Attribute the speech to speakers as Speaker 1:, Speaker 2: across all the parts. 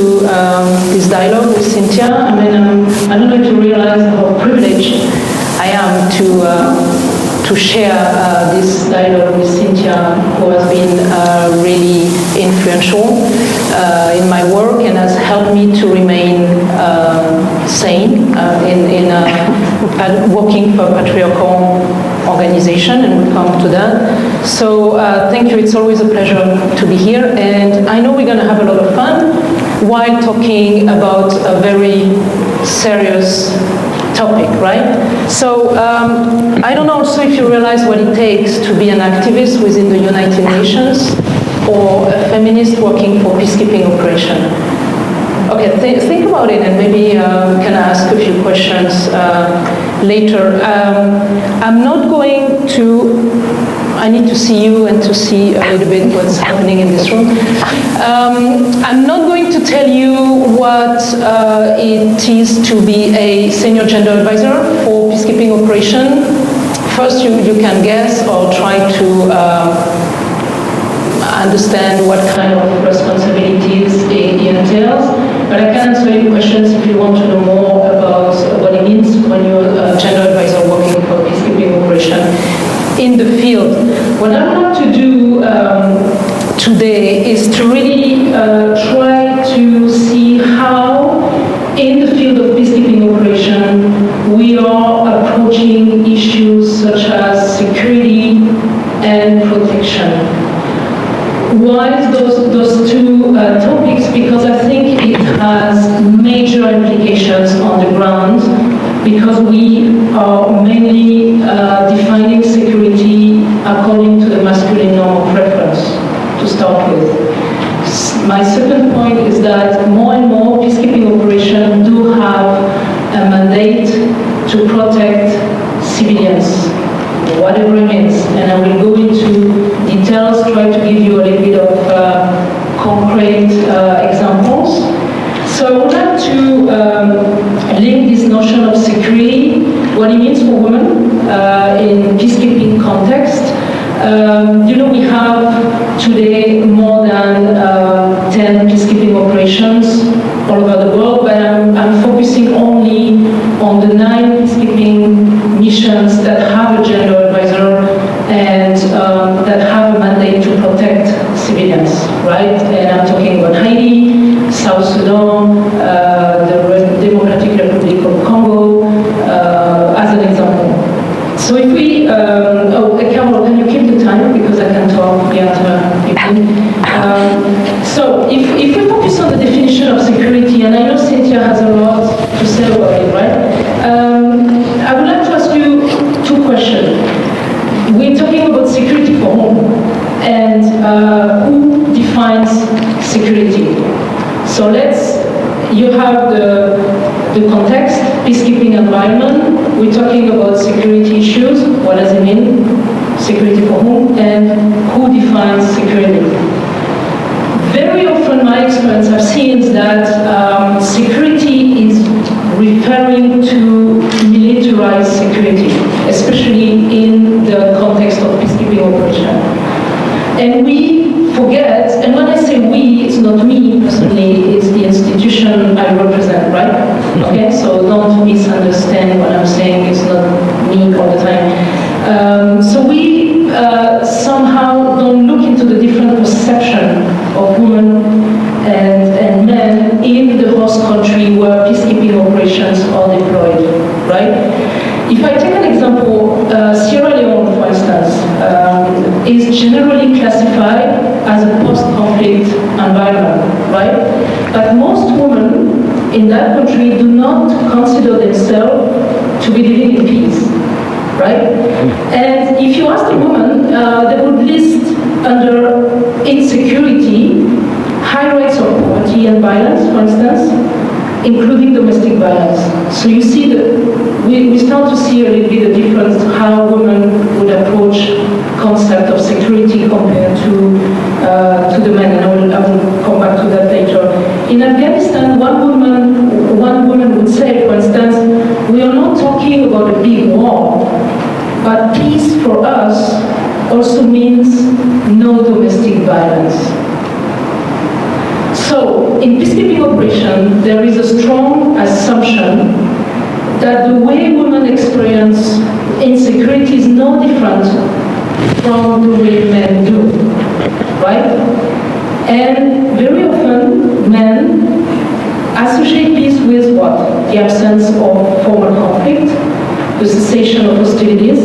Speaker 1: to this dialogue with Cynthia. I mean, I don't know if you realize how privileged I am to share this dialogue with Cynthia, who has been really influential in my work and has helped me to remain sane in working for a patriarchal organization, and we'll come to that. So thank you, it's always a pleasure to be here, and I know we're going to have a lot of fun while talking about a very serious topic, right? So I don't know also if you realize what it takes to be an activist within the United Nations or a feminist working for peacekeeping operation. Okay, think about it, and maybe can I ask a few questions later. I'm not going to, I need to see you and to see a little bit what's happening in this room. I'm not going to tell you what it is to be a senior gender advisor for peacekeeping operation. First, you can guess or try to understand what kind of responsibilities it entails, but I can answer your questions if you want to know more about what it means when you're a gender advisor working for peacekeeping operation in the field. What I want to do today is to really try to see how in the field of peacekeeping operation we are approaching issues such as security and protection. Why those two topics? Because I think it has major implications on the ground, because we are mainly defining security according to the masculine norm of preference, to start with. My second point is that more and more peacekeeping operations do have a mandate to protect civilians, whatever it means, and I will go into details, try to give you a little bit of concrete examples. So I would like to link this notion of security, what it means for women in peacekeeping context. You know, we have today more than 10 peacekeeping operations all over the world, but I'm focusing only on the 9 peacekeeping missions that have a gender advisor and that have a mandate to protect civilians, right? And I'm talking about Haiti, South Sudan, the Democratic Republic of Congo, as an example. So if we, Carol, can you keep the time, because I can talk beyond 15. So if we focus on the definition of security, and I know Cynthia has a lot to say about it, right? I would like to ask you 2 questions. We're talking about security for whom, and who defines security? So you have the context, peacekeeping environment. We're talking about security issues. What does it mean? Security for whom, and who defines security? Very often, my experience I've seen is that security is referring to militarized security, especially in the context of peacekeeping operation. And we forget, and when I say we, it's not me personally, it's the institution I represent, right? Okay, so don't misunderstand what I'm saying, it's not me all the time. So we somehow don't look into the different perception of women and men in the host country where peacekeeping operations are deployed, right? If I take an example, Sierra Leone, for instance, is generally classified as a post-conflict environment, right? But most women in that country do not consider themselves to be living in peace, right? And if you ask the woman, they would list under insecurity high rates of poverty and violence, for instance, including domestic violence. So you see that we start to see a little bit the difference how women would approach concept of security compared to the men, and I will come back to that later. In Afghanistan, one woman would say, for instance, we are not talking about a big war, but peace for us also means no domestic violence. So in peacekeeping operation, there is a strong assumption that the way women experience insecurity is no different from the way men do, right? And very often, men associate peace with what? The absence of formal conflict, the cessation of hostilities,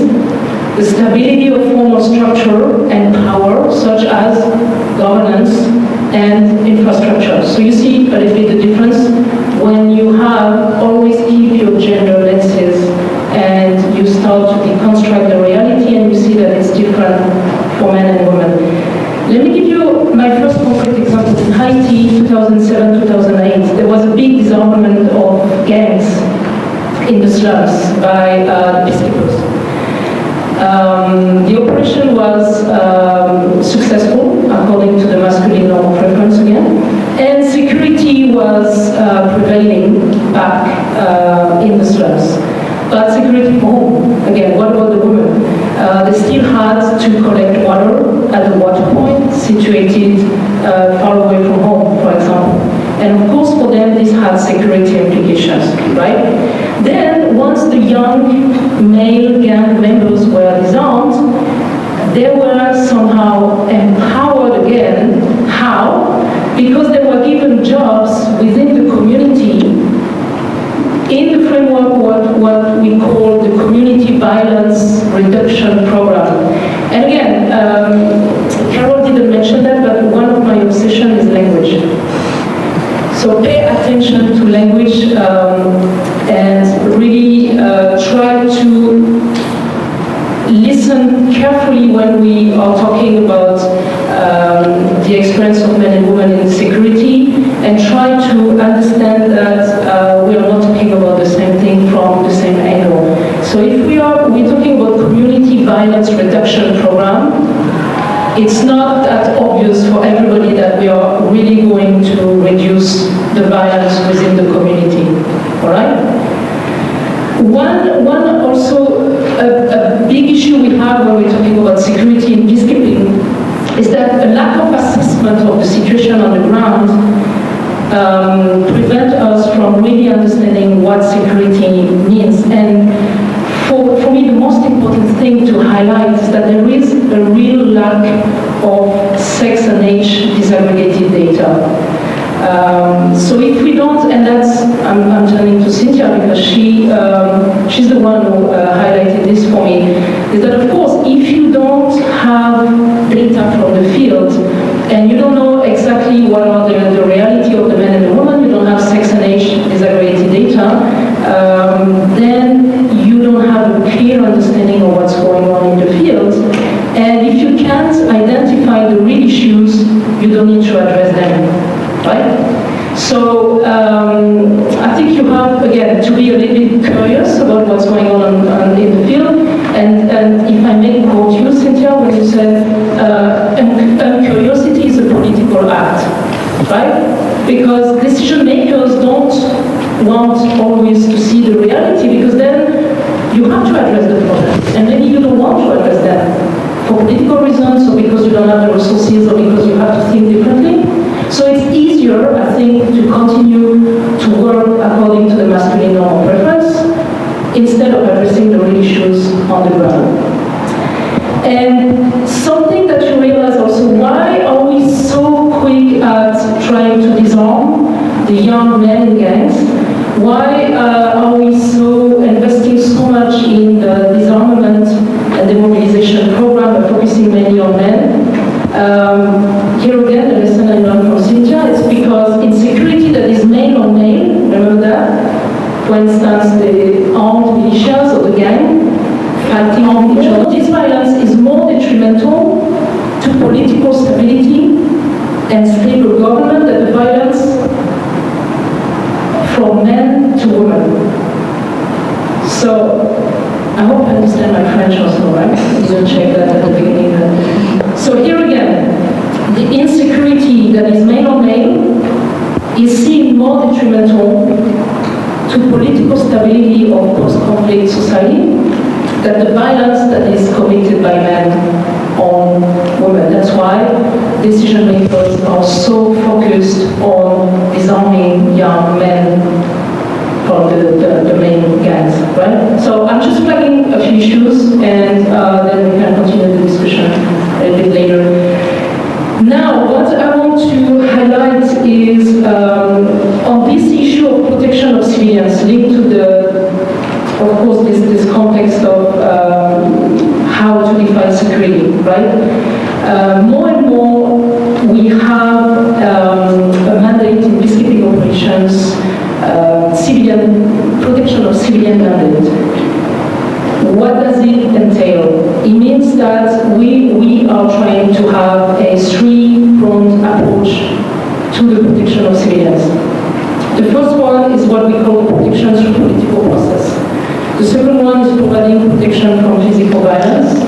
Speaker 1: the stability of formal structure and power, such as governance and infrastructure. So you see a little bit the difference when you have always keep your gender lenses and you start to deconstruct the reality and you see that it's different for men and women. Let me give you my first concrete example. In Haiti, 2007-2008, there was a big disarmament of gangs in the slums by the peacekeepers. The operation was successful, according to the masculine norm of reference again, and security was prevailing back in the slums. But security for whom? Again, what about the women? They still had to collect water at the water point situated far away from home, for example. And of course, for them, this had security implications, right? Then, once the young male gang members were disarmed, they were somehow empowered again. How? Because they were given jobs within the community in the framework of what we call the Community Violence Reduction Program. And again, Carol didn't mention that, but one of my obsessions is language. So pay attention to language and really try to listen carefully when we are talking about the experience of men and women in security, and try to understand that we are not talking about the same thing from the same angle. So if we're talking about Community Violence Reduction Program, it's not that obvious for everybody that we are really going to reduce the violence within the community, all right? One also, a big issue we have when we're talking about security and peacekeeping is that a lack of assessment of the situation on the ground prevent us from really understanding what security means. And for me, the most important thing to highlight is that there is a real lack of sex and age disaggregated data. So if we don't, and that's, I'm turning to Cynthia because she's the one who highlighted this for me, is that of course, if you don't have data from the field, and you don't know exactly what are the reality of the men and the woman, you don't have sex and age disaggregated data, then you don't have a clear understanding of what's going on in the field. And if you can't identify the real issues, you don't need to address them, right? So I think you have, again, to be a little bit curious about what's going on in the field. And if I may quote you, Cynthia, when you said, curiosity is a political act, right? Because decision makers don't want always to see the reality, because then you have to address the problem. And maybe you don't want to address them for political reasons, or because you don't have the resources, or because you have to think differently. So it's easier, I think, to continue to work according to the masculine norm of preference instead of addressing the real issues on the ground. And something that you realize also, why are we so quick at trying to disarm the young men in gangs? Why are we so investing so much in the disarmament and demobilization program by focusing mainly on men? Here again, the lesson I learned from Cynthia is because insecurity that is male on male, remember that? For instance, the armed militias or the gang fighting on each other. This violence is more detrimental to political stability and stable government than the violence from men to women. So, I hope I understand my French also, right? You didn't check that at the beginning. So here again, the insecurity that is male on male is seen more detrimental to political stability of post-conflict society than the violence that is committed by men on women. That's why decision makers are so focused on are men from the main gangs, right? So I'm just flagging a few issues, and then we can continue the discussion a little bit later. Now, what I want to highlight is on this issue of protection of civilians linked to the, of course, this context of how to define security, right? More and more, we have a mandate in peacekeeping operations, civilian protection of civilian mandate. What does it entail? It means that we are trying to have a three-pronged approach to the protection of civilians. The first one is what we call protection through political process. The second one is providing protection from physical violence.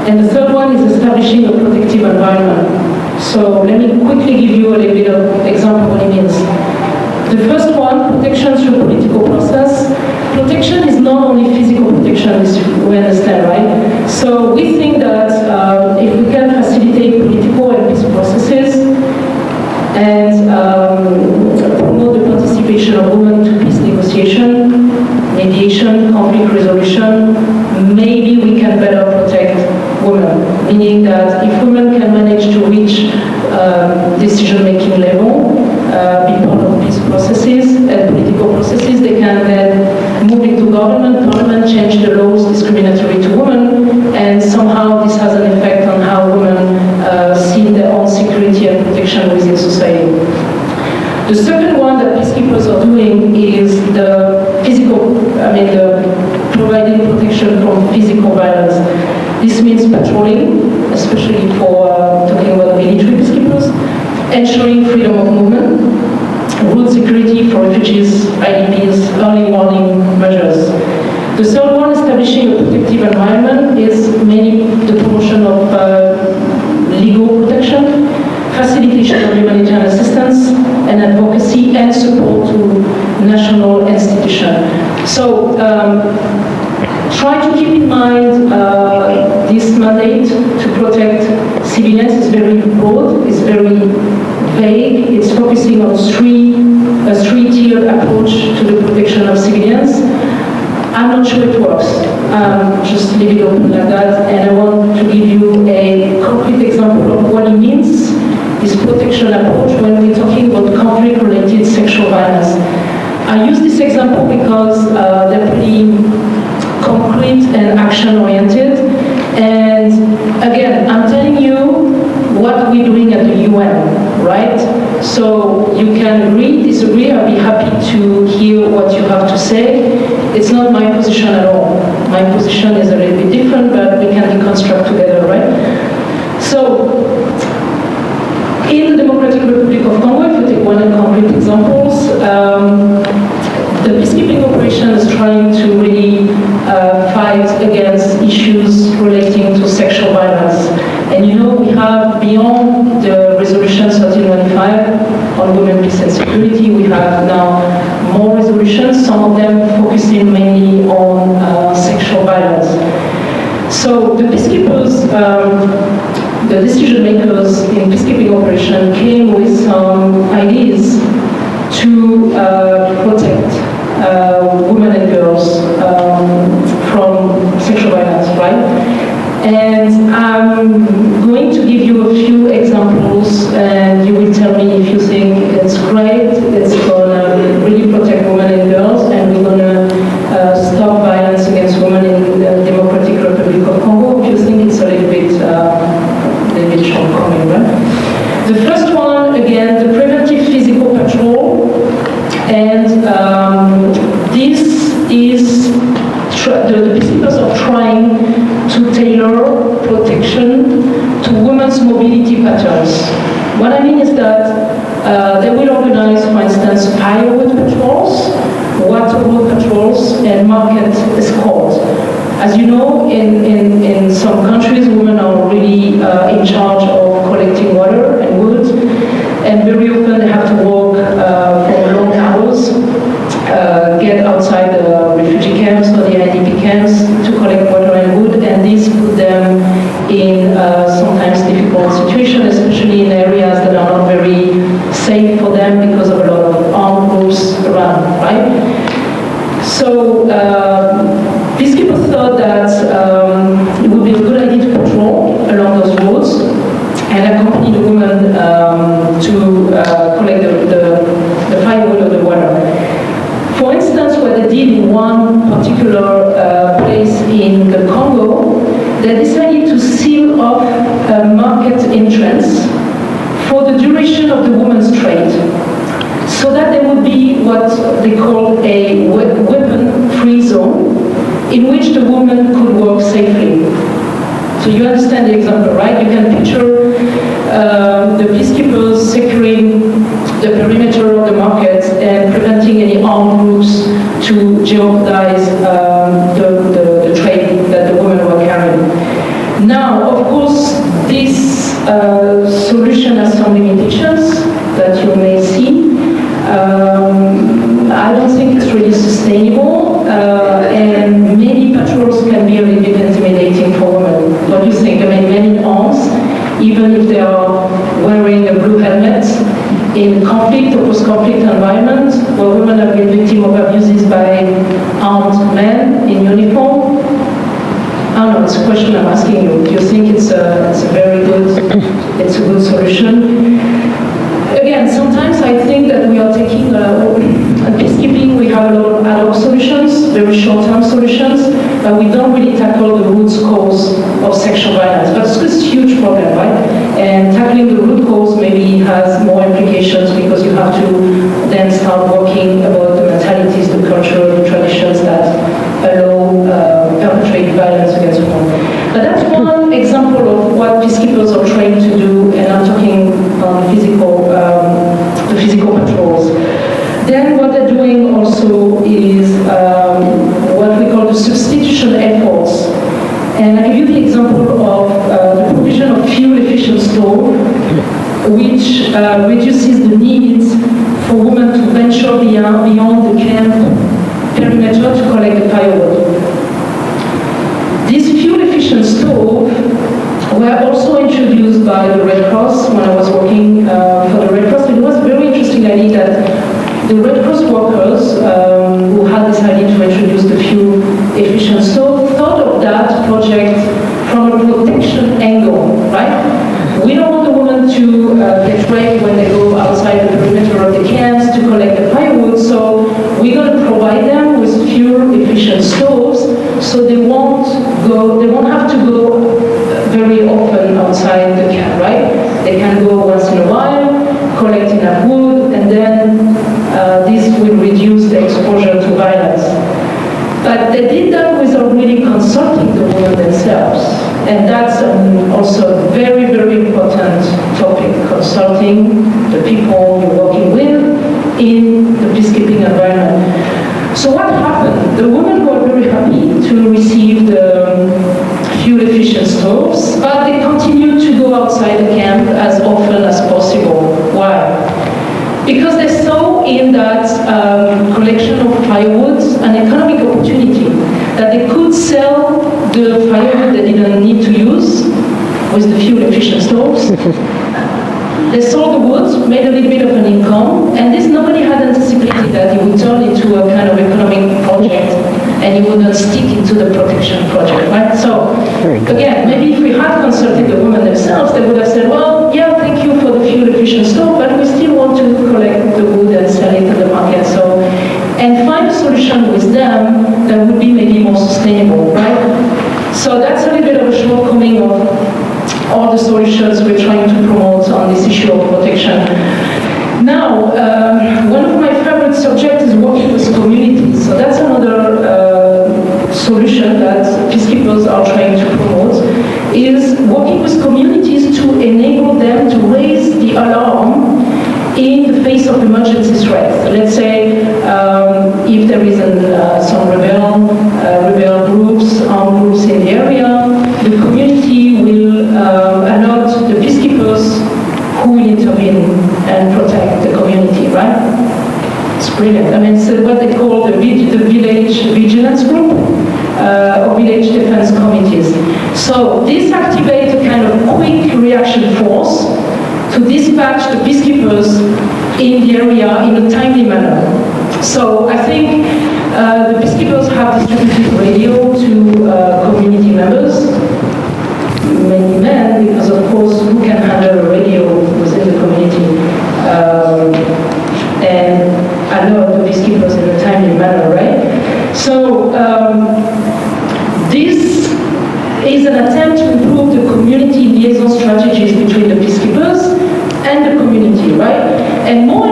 Speaker 1: And the third one is establishing a protective environment. So let me quickly give you a little bit of example of what it means. The first one, protection through political process. Protection is not only physical protection, as we understand, right? So we think that if we can facilitate political and peace processes and promote the participation of women to peace negotiation, mediation, conflict resolution, maybe we can better protect women. Meaning that if women can manage to reach decision-making level, be part of peace processes and political processes, they can then move into government, parliament, change the laws discriminatory to women, and somehow this has an effect on how women see their own security and protection within society. The second one that peacekeepers are doing is the providing protection from physical violence. This means patrolling, especially for talking about military peacekeepers, ensuring freedom of movement, road security for refugees, IDPs, early warning measures. The third one, establishing a protective environment, is mainly the promotion of legal protection, facilitation of humanitarian assistance, and advocacy and support to national institutions. So try to keep in mind this mandate to protect civilians is very broad, it's very vague, it's focusing on a three-tiered approach to the protection of civilians. I'm not sure it works. Just leave it open like that, and I want to give you a concrete example of what it means, this protection approach, when we're talking about conflict-related sexual violence. I use this example because they're pretty concrete and action-oriented. And again, I'm telling you what we're doing at the UN, right? So you can agree, disagree, I'll be happy to hear what you have to say. It's not my position at all. My position is a little bit different, but we can deconstruct together, right? So, in the Democratic Republic of Congo, if you take one of the concrete examples, the peacekeeping operation is trying to really fight against issues relating to sexual violence. And you know, we have, beyond the resolution 1315 on women, peace and security, we have now more resolutions, some of them focusing mainly on sexual violence. So the peacekeepers, the decision makers in peacekeeping operation came with some ideas to protect women and girls from sexual violence, right? And I'm going to give you a few examples, and you will tell me if you think it's great, it's going to really protect women and girls, and we're going to stop violence against women in the Democratic Republic of Congo, if you think it's a little bit shortcoming, right? The first one, again, the preventive physical patrol, and this is the peacekeepers are trying to tailor protection to women's mobility patterns. What I mean is that they will organize, for instance, firewood patrols, water road patrols, and market escorts. As you know, in some countries, women are really in charge of collecting water and wood, and very often they have to walk for long hours, get outside the refugee camps or the IDP camps to collect water and wood, and this put them in sometimes difficult situations, especially in areas that are not very safe for them because of a lot of armed groups thought that it would be a good idea to patrol along those roads and accompany the women to collect the firewood or the water. For instance, what they did in one particular place in the Congo, they decided to seal off a market entrance for the duration of the women's trade, so that there would be what they call a weapon-free zone in which the woman could work safely. So you understand the example, right? You can picture the peacekeepers securing the perimeter of the market and preventing any armed groups to jeopardize the trade that the women were carrying. Now, of course, this solution has some limitations that you may see. I don't think it's really sustainable, and many patrols can be a little bit intimidating for women. What do you think? I mean, men in arms, even if they are wearing a blue helmet, in conflict or post-conflict environment, where women have been victims of abuses by armed men in uniform? I don't know, it's a question I'm asking you. Do you think it's a very good, it's a good solution? Again, sometimes I think that we are taking, at peacekeeping, we have a lot of ad hoc solutions, very short-term solutions, but we don't really tackle the root cause of sexual violence. But it's a huge problem, right? And tackling the root cause maybe has more implications because you have to then start working about the mentalities, the culture, the traditions that allow perpetrate violence against women. But that's one example of what peacekeepers are trained to do, and I'm talking on the physical patrols. Then what they're doing also is what we call the substitution efforts. And I give you the example of the provision of fuel-efficient stove, which reduces the needs for women to venture beyond the camp perimeter to collect the firewood. These fuel-efficient stoves were also introduced by the Red Cross when I was working for the Red Cross. And it was a very interesting idea that the Red Cross workers who had decided to introduce the fuel-efficient stove thought of that project from a protection angle, right? We don't want the women to get raped when they go outside the perimeter of the camps to collect the firewood, so we're going to provide them with fuel-efficient stoves so they won't have to go very often outside the camp, right? They can go once in a while, collect enough wood, and then this will reduce the exposure to violence. But they did that without really consulting the women themselves. And that's also a very, very important topic, consulting the people you're working with in the peacekeeping environment. So what happened? The women were very happy to receive the fuel-efficient stoves, but they continued to go outside the camp as often as possible. Why? Because they saw in that collection of firewood an economic opportunity, that they could sell the firewood they didn't need to use with the fuel-efficient stoves. They sold the wood, made a little bit of an income, and this nobody had anticipated that it would turn into a kind of economic project and it would not stick into the protection project, right? So, again, maybe if we had consulted the women themselves, they would have said, well, yeah, thank you for the fuel-efficient stove, but we still want to collect the wood and sell it to the market. So, and find a solution with them that would be maybe more sustainable, right? So that's a little bit of a shortcoming of all the solutions we're trying to promote on this issue of protection. Now, one of my favorite subjects is working with communities. So that's another solution that peacekeepers are trying to promote, is working with communities to enable them to raise the alarm in the face of emergency threats. Let's say if there is some rebel groups, armed groups in the area, the community will alert the peacekeepers who will intervene and protect the community, right? It's brilliant. I mean, it's what they call the village vigilance group or village defense committees. So this activates a kind of quick reaction force to dispatch the peacekeepers in the area in a timely manner. So I think the peacekeepers have distributed radio to community members, mainly men, because of course, who can handle a radio within the community? And alert the peacekeepers in a timely manner, right? So this is an attempt to improve the community liaison strategies between the peacekeepers and the community, right? And more,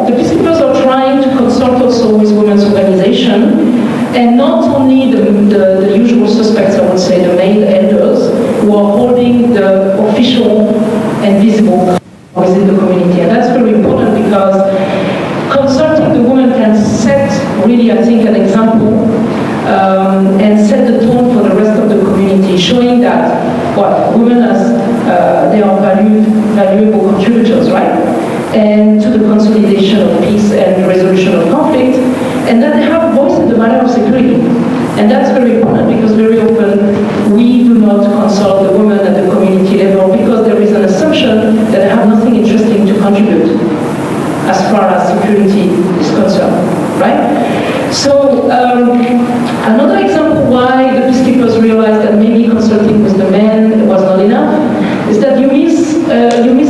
Speaker 1: the peacekeepers are trying to consult also with women's organization, and not only the usual suspects, I would say, the male elders, who are holding the official and visible within the community. And that's very important because consulting the women can set, really, I think, an example and set the tone for the rest of the community, showing that, what, women as they are valuable contributors, right? And to the consolidation of peace and resolution of conflict, and that they have a voice in the matter of security. And that's very important because very often we do not consult the women at the community level because there is an assumption that they have nothing interesting to contribute as far as security is concerned, right? So another example why the peacekeepers realized that maybe consulting with the men was not enough is that you miss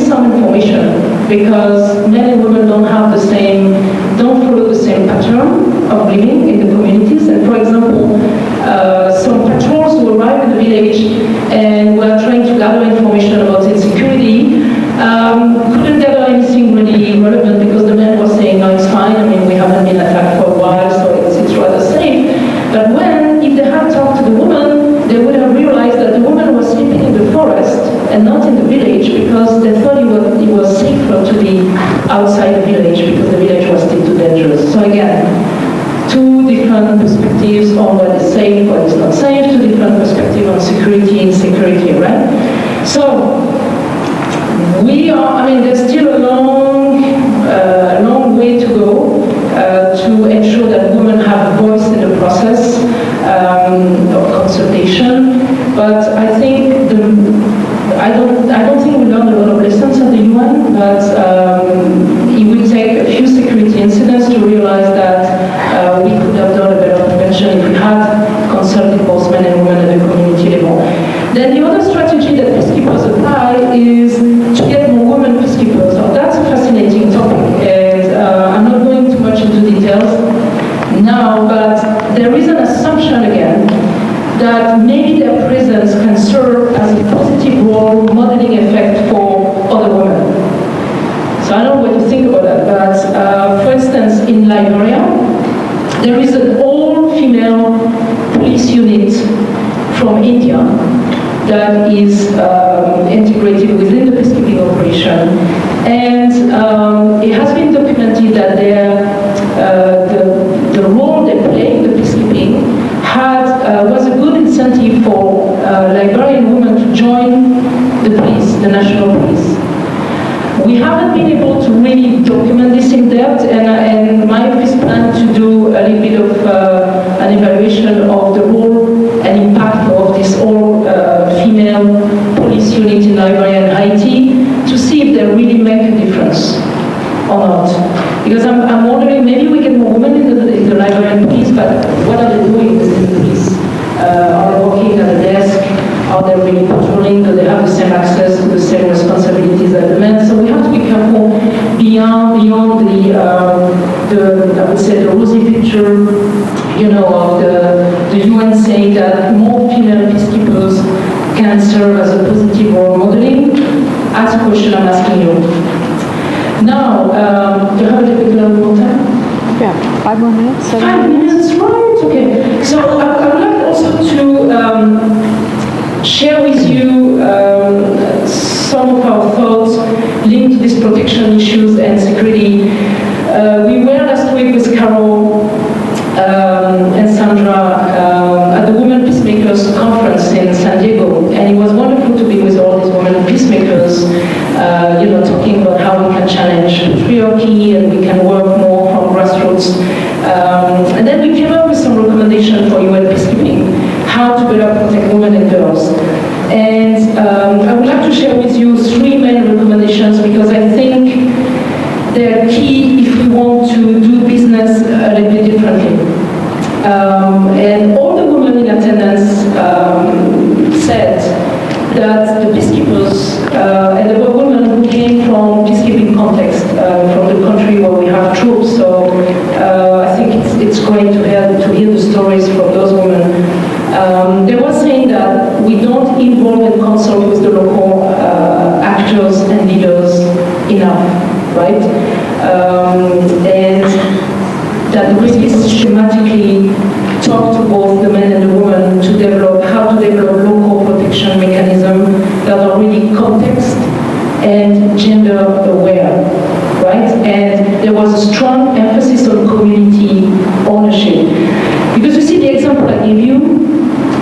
Speaker 1: some information because men and women don't follow the same pattern of living in the communities. And for example, some patrols who arrived in the village and were trying to gather information about insecurity couldn't gather anything really relevant because the men were saying, no, it's fine, I mean, we haven't been attacked for a while, so it's rather safe. But if they had talked to the woman, they would have realized that the woman was sleeping in the forest and not in the village because they thought it was safer to be outside the village because the village was still too dangerous. So again, two different perspectives on what is safe, what is not safe, two different perspectives on security and insecurity, right? So, there's still a long way to go to ensure that women have a voice in the process of consultation. But I think I don't think we learned a lot of lessons at the UN, but it will take a few security incidents to realize that we could have done a better prevention if we had consulted both men and women at the community level. Then the other strategy that peacekeepers apply is to get more women peacekeepers. So that's a fascinating topic, and I'm not going too much into details now, but there is an assumption again that maybe their presence can serve as a positive role modeling effect for other women. So I don't know what you think about that, but for instance, in Liberia, there is an all-female police unit from India that is integrated within the peacekeeping operation, and it has been documented that the role they play in the peacekeeping was a good incentive for Liberian women to join the police, the national police. We haven't been able to really document this in depth, and my office planned to do a little bit of an evaluation of the role and impact of this all-female police unit in Liberia and Haiti to see if they really make a difference or not. Because I'm wondering, maybe we get more women in the Liberian police, but what are they doing within the police? Are they working at the desk? Are they really patrolling? Do they have the same access to the same responsibilities as the men? So we have to be careful beyond the I would say, the rosy picture, of the UN saying that more female peacekeepers can serve as a positive role modeling. That's a question I'm asking you. Now, do you have a little bit more time?
Speaker 2: Yeah, 5 more minutes.
Speaker 1: 5 minutes, right? Okay. So I would like also to share with you some of our thoughts linked to these protection issues and security. We were last week with Carol and Sandra at the Women Peacemakers Conference in San Diego, and it was wonderful to be with all these women peacemakers, talking about how we can challenge patriarchy and we can work more from grassroots. And then we came up with some recommendations for UN peacekeeping, how to better protect women and girls. And I would like to share with you 3 main recommendations because I think they're key if we want to do business a little bit differently. we don't involve and consult with the local actors and leaders enough, right? And that really systematically talk to both the men and the women to develop how to develop local protection mechanisms that are really context and gender aware, right? And there was a strong emphasis on community ownership. Because you see the example I gave you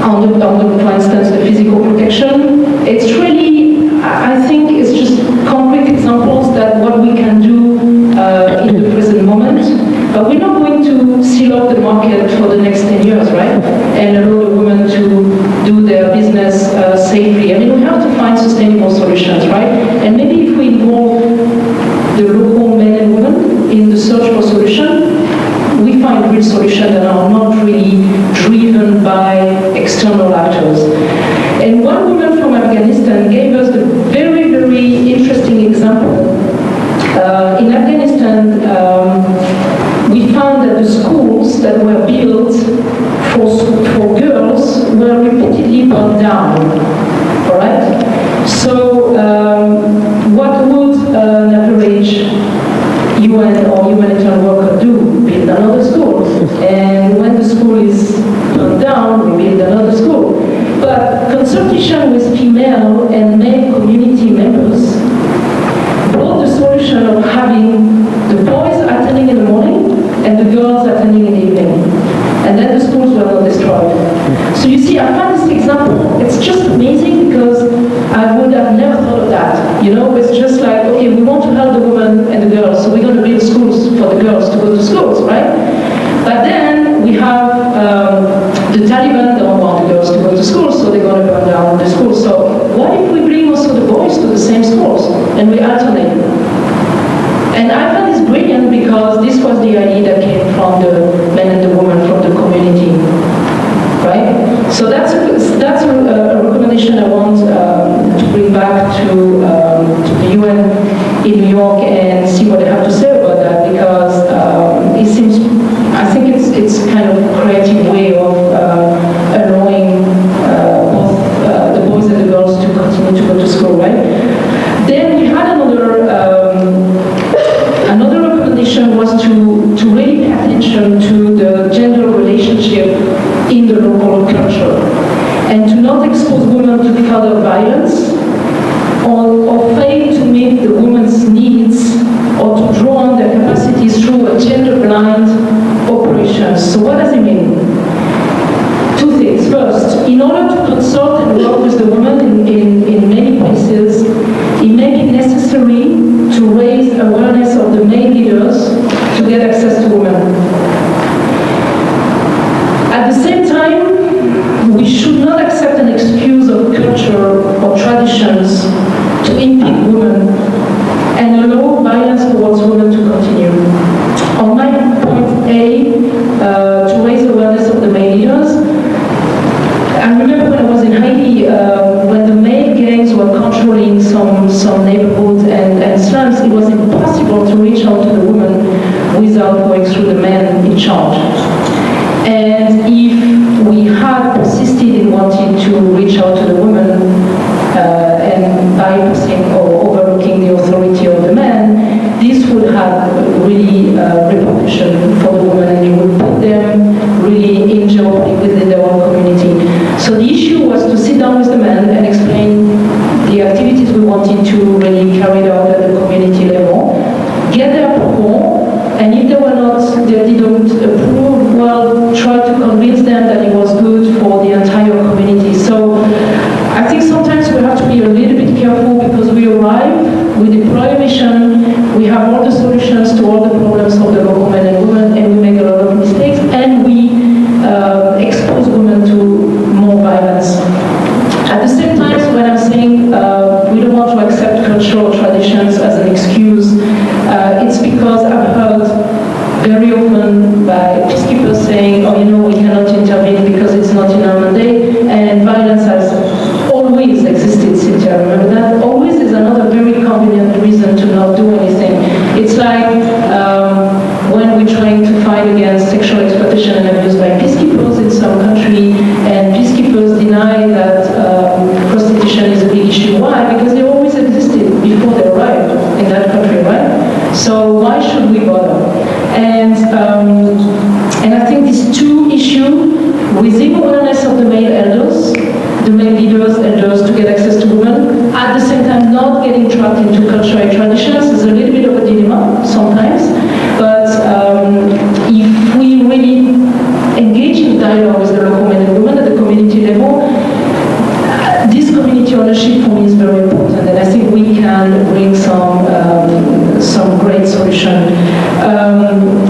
Speaker 1: on the, for instance, the physical protection, it's really, I think it's just concrete examples that what we can do in the present moment, but we're not going to seal up the market for the next 10 years, right? And allow the women to do their business safely. I mean, we have to find sustainable solutions, right? And maybe if we involve the local men and women in the search for solution, we find real solutions that are not really driven by external actors. And one woman from Afghanistan gave us a very, very interesting example. In Afghanistan, we found that the schools that were built for girls were repeatedly burned down. All right? So what would an average UN or humanitarian worker do? Build another school. And when the school is burned down, we build another school. But consultation with female and male community members brought the solution of having the boys attending in the morning and the girls attending in the evening. And then the schools were not destroyed. So you see, I found this example, it's just amazing because I would have never thought of that. You know, it's just like, okay, we want to help the women and the girls, so we're going to build schools for the girls to go to schools, right? But then we have the Taliban don't want the girls to go to school, so they're going to burn down the schools. So what if we bring also the boys to the same schools and we alternate? And I found this brilliant because this was the idea that came from the men and the women from the community, right? So that's a recommendation I want to bring back to the UN in New York and see what they have to say about that, because it seems, I think it's kind of a creative way of allowing both the boys and the girls to continue to go to school, right? Then we had another recommendation was to really pay attention to the gender relationship in the local culture and to not expose women to further violence or fail to meet the woman's needs or to draw on their capacities through a gender-blind operation. So what does it mean? Two things. First, in order to consult and work with the woman in many places, it may be necessary to raise awareness of the male leaders to get access to women. At the same time, we should not accept an excuse of culture or traditions to impede women and allow violence towards women to continue. On my point A, to raise awareness of the male leaders, I remember when I was in Haiti, when the male gangs were controlling some neighborhoods and slums, it was impossible to reach out to the women without going through the men in charge. And if we had persisted in wanting to reach out to the women and bypassing or overlooking the authority of the men, this would have really repercussion for the women, and it would put them really in jeopardy within their own community. So the issue was to sit down with the men and explain the activities we wanted to really carry out at the community level, get their approval, and if they were not, they didn't approve, well, try to convince them that it was good for the entire community. So I think sometimes we have to be a little bit careful because we arrive, we deploy a mission, we have all the solutions to all the problems of the local men and women, and we make a lot of mistakes, and we expose women to more violence. At the same time, when I'm saying we don't want to accept cultural traditions as an excuse, it's because I've heard very often by peacekeepers saying, oh, you know, we cannot intervene because it's not in our mandate, and violence has always that prostitution is a big issue. Why? Because they always existed before they arrived in that country, right? So why should we bother? And I think these two issues, raising awareness of the male elders, the male leaders, elders to get access to women, at the same time not getting trapped into cultural traditions is a little bit of a dilemma sometimes. But if we really engage in dialogue with the local men and women at the community level, this community ownership for me is very important, and I think we can bring some great solution.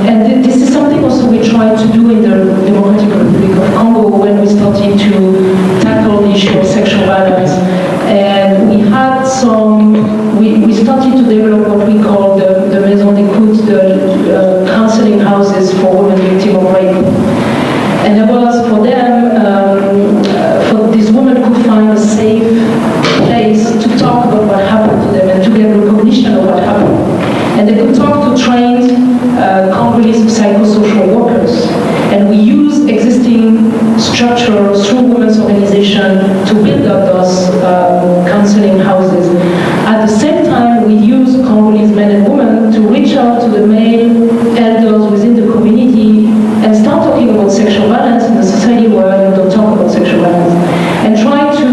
Speaker 1: And this is something also we try to do in the Democratic Republic of Congo when we started to tackle the issue of sexual violence. And we had we started to develop what we call the Maison d'écoute, the counseling houses for women victims of rape. And there was, for them, for these women could find a safe place to talk about what happened to them and to get recognition of what happened. And they could talk to trained Congolese psychosocial workers. And we use existing structure through women's organization to build up those counseling houses. At the same time, we use Congolese men and women to reach out to the male elders within the community and start talking about sexual violence in a society where you don't talk about sexual violence. And try to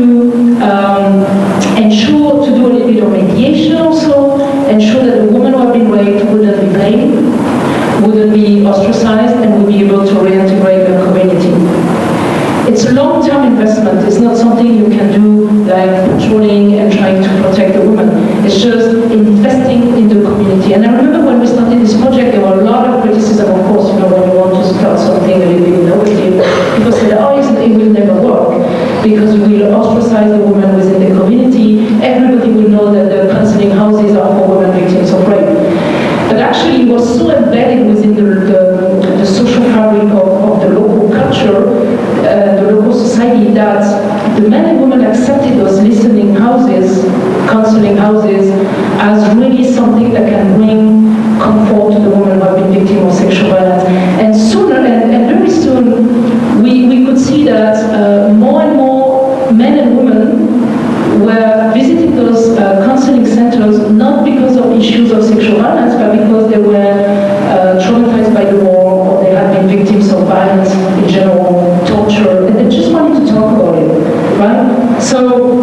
Speaker 1: ensure to do a little bit of mediation also, ensure that the women who have been raped wouldn't be blamed, wouldn't be ostracized, and would be able to reintegrate their community. It's a long-term investment. It's not something you can do like patrolling and trying to protect the woman. It's just investing in the community. And I remember when we started this project, there were a lot of criticism, of course, when you want to start something a little bit innovative. People said, oh, it will never work because we will ostracize the woman within the community. Everybody will know that the counseling houses are for women victims of rape. But actually, it was so embedded within the social fabric of the local culture, the local society, that the men and women accepted those listening houses, counseling houses, as really something that can bring comfort to the women who have been victims of sexual violence. And sooner, and very soon, we could see that more and more men and women were visiting those counseling centers not because of issues of sexual violence, but because they were traumatized by the war, or they had been victims of violence in general, torture, and they just wanted to talk about it, right? So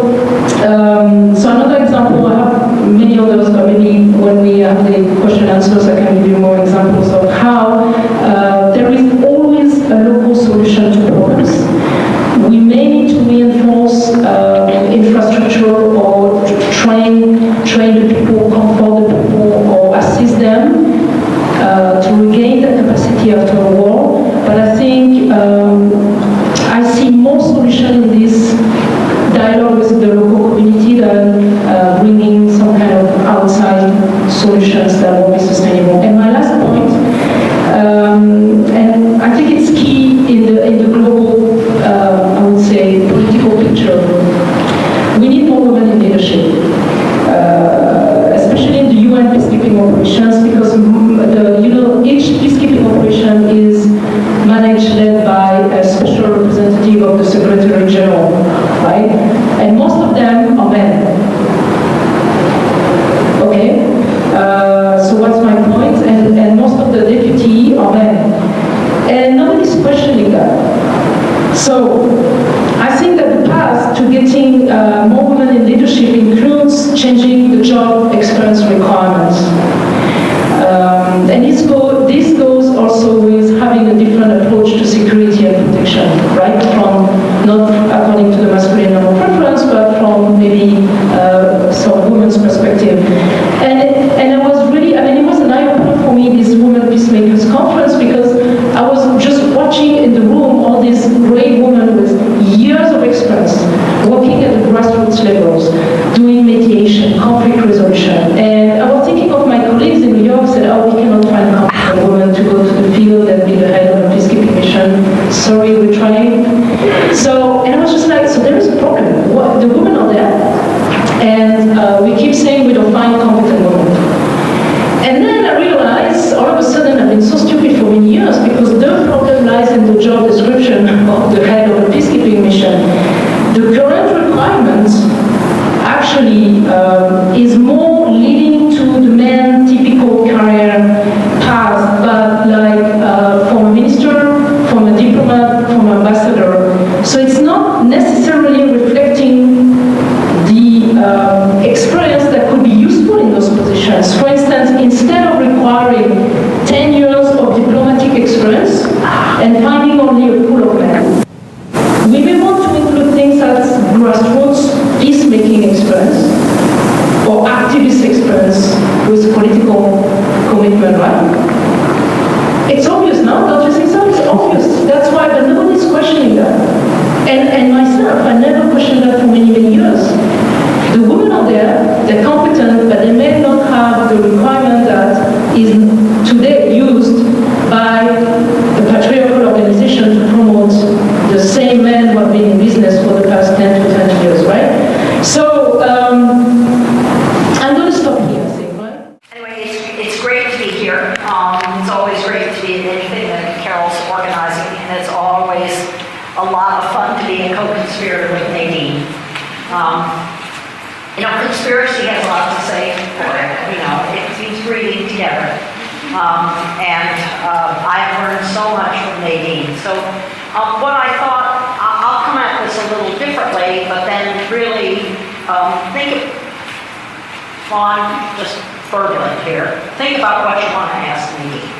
Speaker 1: another example, I have many others, but maybe when we have the question and answers, I can give you more examples of how there is always a local solution to problems. We may need to reinforce infrastructure or train the people, comfort the people, or assist them to regain the capacity after a war. But I think I see more solution in this dialogue with the local community than bringing some kind of outside solutions that won't be sustainable. And my last point, and I think it's key in the global, I would say, political picture. We need more women in leadership, especially in the UN peacekeeping operations, because each peacekeeping operation is managed, led by a special representative of the Secretary General, right? And most of them are men. Okay? So what's my point? And most of the deputy are men. And nobody's questioning that. So I think that the path to getting more women in leadership includes changing the job experience requirements. And this goes also with having a different approach to security and protection, right? From not according to the masculine normal preference, but from maybe some women's perspective. And I was really, it was an eye-opener for me, this Women Peacemakers Conference, because I was just watching in the room all these great women with years of experience, working at the grassroots movement actually is more leading to the man typical career path, but like from a minister, from a diplomat, from an ambassador. So it's not necessarily reflecting the experience that could be useful in those positions. For instance, instead of requiring 10 years of diplomatic experience and finding only a pool of men, we may want to include things as grassroots peacemaking experience or activist experience with political commitment, right? It's obvious now, don't you think so? It's obvious. That's why, but nobody's questioning that. And myself, I never questioned that for many, many years. The women are there, they're competent, but they may not have the requirement that is today used by the patriarchal organization to promote the same men who have been in business for the past 10 to 20 years, right? So, I'm going to stop here, I think, right?
Speaker 2: Anyway, it's great to be here. It's always great to be in anything that Carol's organizing, and it's always a lot of fun to be a co-conspirator with Nadine. Conspiracy has a lot to say for it. It means breathing together. I've learned so much from Nadine. So what I thought, I'll come at this a little differently, but then really think on just turbulent here. Think about what you want to ask Nadine,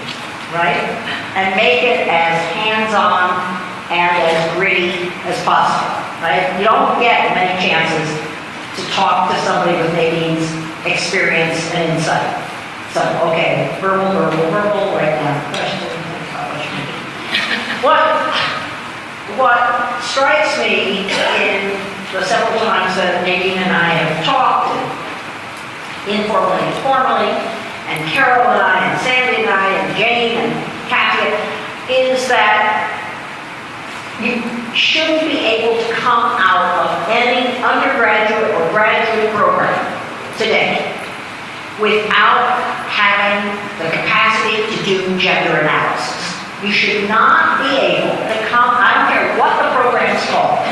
Speaker 2: right? And make it as hands-on and as gritty as possible, right? You don't get many chances to talk to somebody with Nadine's experience and insight. So, okay, verbal, write down questions, think about what you need. What strikes me in the several times that Nadine and I have talked, informally and formally, and Carol and I, and Sandy and I, and Jane and Katya, is that you shouldn't be able to come out of any undergraduate or graduate program today without having the capacity to do gender analysis. You should not be able to come, I don't care what the program's called.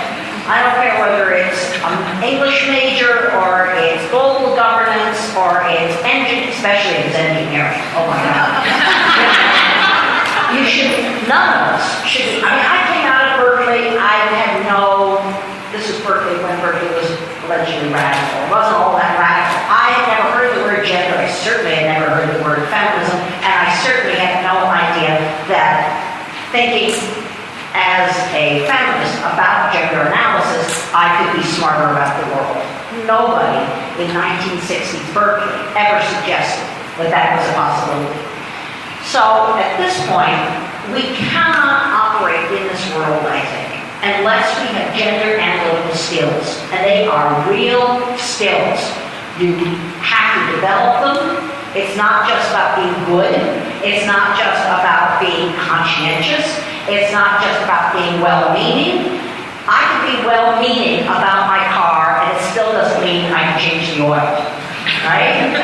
Speaker 2: I don't care whether it's an English major or it's global governance or it's especially if it's engineering. Oh my God. You should, none of us should, I came out of Berkeley, this was Berkeley when Berkeley was allegedly radical. It wasn't all that radical. I had never heard the word gender, I certainly had never heard the word feminism, and I certainly had no idea that thinking as a feminist about gender analysis, I could be smarter about the world. Nobody in 1960s Berkeley ever suggested that that was a possibility. So at this point, we cannot operate in this world, I think, unless we have gender analytical skills. And they are real skills. You have to develop them. It's not just about being good. It's not just about being conscientious. It's not just about being well-meaning. I can be well-meaning about my car, and it still doesn't mean I can change the oil, right?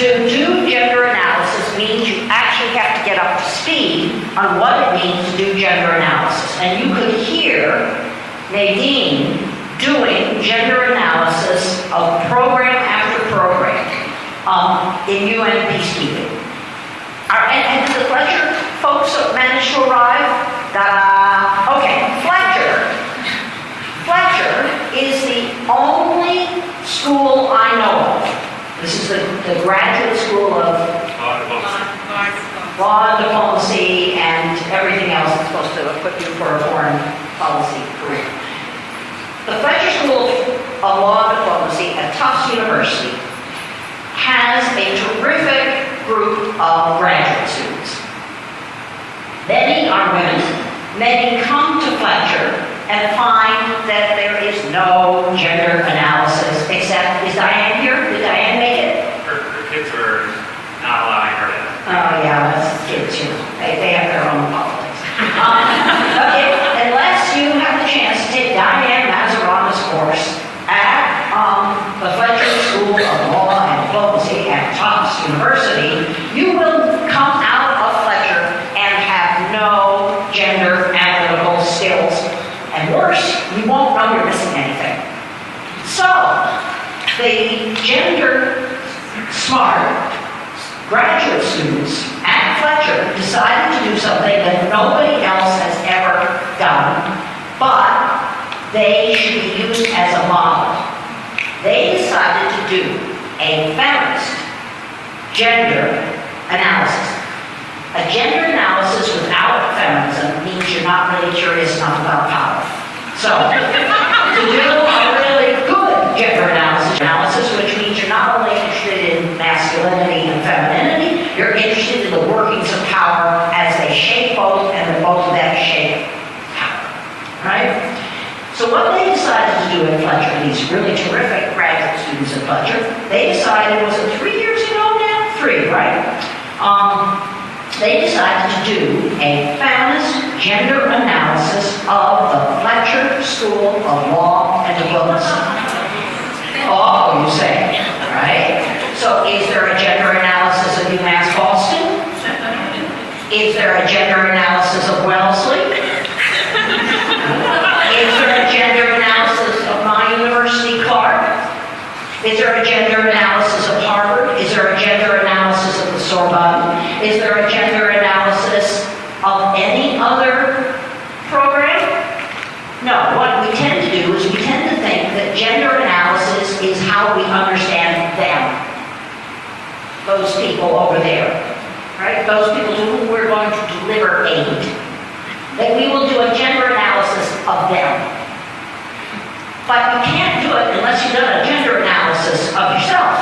Speaker 2: To do gender analysis means you actually have to get up to speed on what it means to do gender analysis. And you could hear Nadine doing gender analysis of program after program in UN Peacekeeping. And did the Fletcher folks manage to arrive? Okay, Fletcher is the only school I know of. This is the graduate school of law, diplomacy, and everything else that's supposed to equip you for a foreign policy career. The Fletcher School of Law and Diplomacy at Tufts University has a terrific group of graduate students. Many are women. Many come to Fletcher and find that there is no gender analysis except, is Diane here? Did Diane make it?
Speaker 3: Her kids are not allowing her to.
Speaker 2: Oh yeah, that's kids, they have their own politics. Okay, unless you have the chance to take Diane Mazarana's course at the Fletcher School of Law and Diplomacy at Tufts University, you will come out of Fletcher and have no gender analytical skills. And worse, you won't know you're missing anything. So The gender smart graduate students at Fletcher decided to do something that nobody else has ever done, but they should be used as a model. They decided to do a feminist gender analysis. A gender analysis without feminism means you're not really curious enough about power. So, to do a really good gender analysis, which means you're not only interested in masculinity and femininity, you're interested in the workings of power as they shape both, and that both of them shape power. Right? So what they decided to do at Fletcher, these really terrific graduate students at Fletcher, they decided, was it 3 years ago now? 3, right? They decided to do a feminist gender analysis of the Fletcher School of Law and Diplomacy. Oh, you say, right? So is there a gender analysis of UMass Boston? Is there a gender analysis of Wellesley? Is there a gender analysis of my university, Clark? Is there a gender analysis of Harvard? Is there a gender analysis of the Sorbonne? Is there a gender analysis of any other program? No, what we tend to do is we tend to think that gender analysis is how we understand them. Those people over there, right? Those people to whom we're going to deliver aid. That we will do a gender analysis of them. But you can't do it unless you've done a gender analysis of yourself.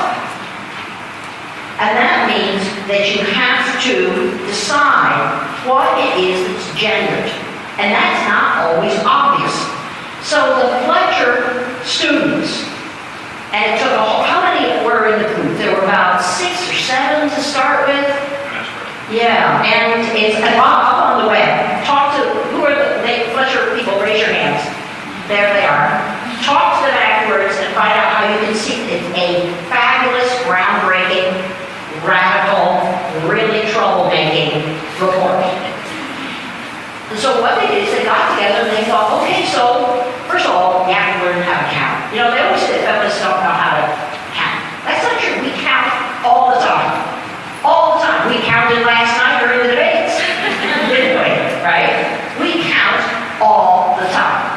Speaker 2: And that means that you have to decide what it is that's gendered. And that's not always obvious. So the Fletcher students, and it took how many were in the group? There were about 6 or 7 to start with. Yeah, and it's up on the web. Talk to, who are the Fletcher people? Raise your hands. There they are. Talk to them afterwards and find out how you can see it's a fabulous, groundbreaking, radical, really troublemaking report. And so what they did is they got together and they thought, okay, so first of all, you have to learn how to count. You know, they always say that feminists don't know how to count. That's not true. We count all the time. All the time. We counted last night during the debates. Didn't we? Right? We count all the time.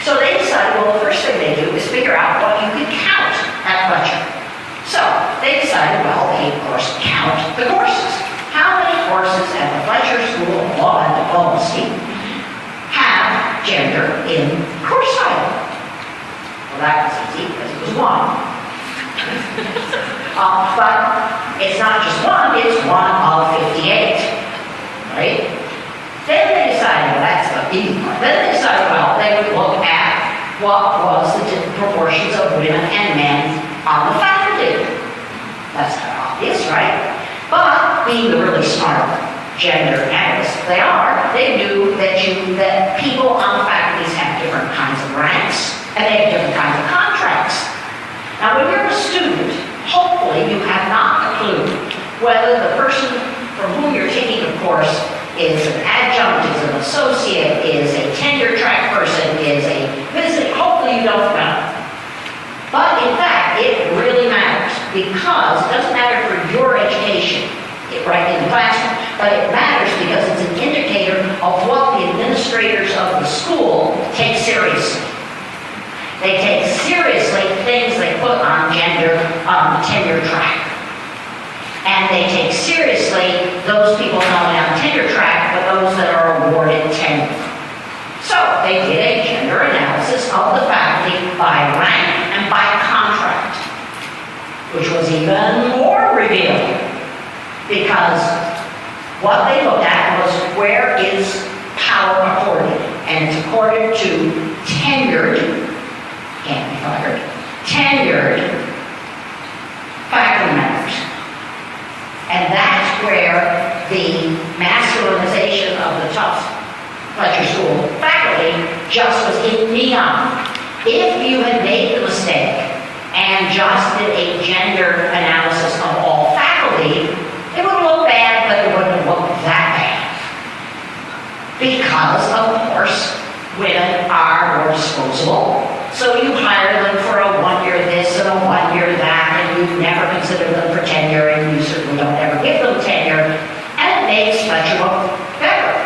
Speaker 2: So they decided, well, the first thing they do is figure out what you can count at Fletcher. So they decided, well, they, of course, count the courses. How many courses at the Fletcher School of Law and Diplomacy have gender in course title? Well, that was easy because it was 1. But it's not just 1, it's 1 of 58, right? Then they decided, well, that's the easy part. Then they decided, well, they would look at what was the proportions of women and men on the faculty. That's kind of obvious, right? But being the really smart gender analysts they are, they knew that people on the faculties have different kinds of ranks and they have different kinds of contracts. Now, when you're a student, hopefully you have not a clue whether the person from whom you're taking the course is an adjunct, is an associate, is a tenure track person, is a visiting. Hopefully you don't know. But in fact, it really matters because it doesn't matter for your education, right in the classroom, but it matters because it's an indicator of what the administrators of the school take seriously. They take seriously things they put on gender on the tenure track. And they take seriously those people not only on tenure track, but those that are awarded tenure. So they did a gender analysis of the faculty by rank and by contract, which was even more revealing because what they looked at was where is power accorded, and it's accorded to tenured, can't be fired, tenured faculty members. And that's where the masculinization of the Tufts Fletcher School faculty just was in neon. If you had made the mistake and just did a gender analysis of all faculty, it would look bad, but it wouldn't look that bad. Because, of course, women are more disposable. So you hire them for a 1 year this and a 1 you never consider them for tenure, and you certainly don't ever give them tenure, and it makes Fletcher look better.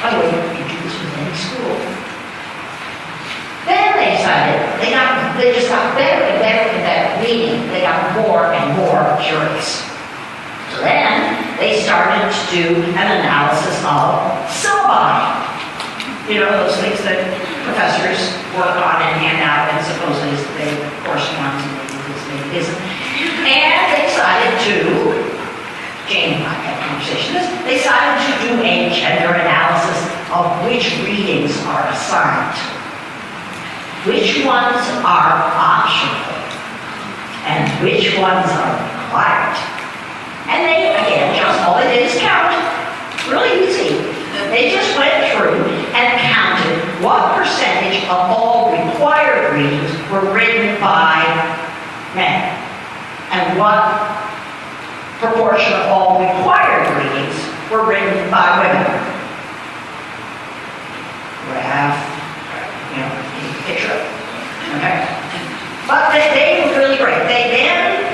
Speaker 2: By the way, you do this with any school. Then they decided, they just got better and better and better, meaning they got more and more curious. So then they started to do an analysis of syllabi. You know, those things that professors work on and hand out, and supposedly they correspond to maybe this, maybe it isn't. And they decided to, Jane and I had a conversation, they decided to do a gender analysis of which readings are assigned. Which ones are optional and which ones are required. And they, again, just all they did is count. Really easy. They just went through and counted what percentage of all required readings were written by men and what proportion of all required readings were written by women. Graph, you know, picture it. Okay? But they were really great. They then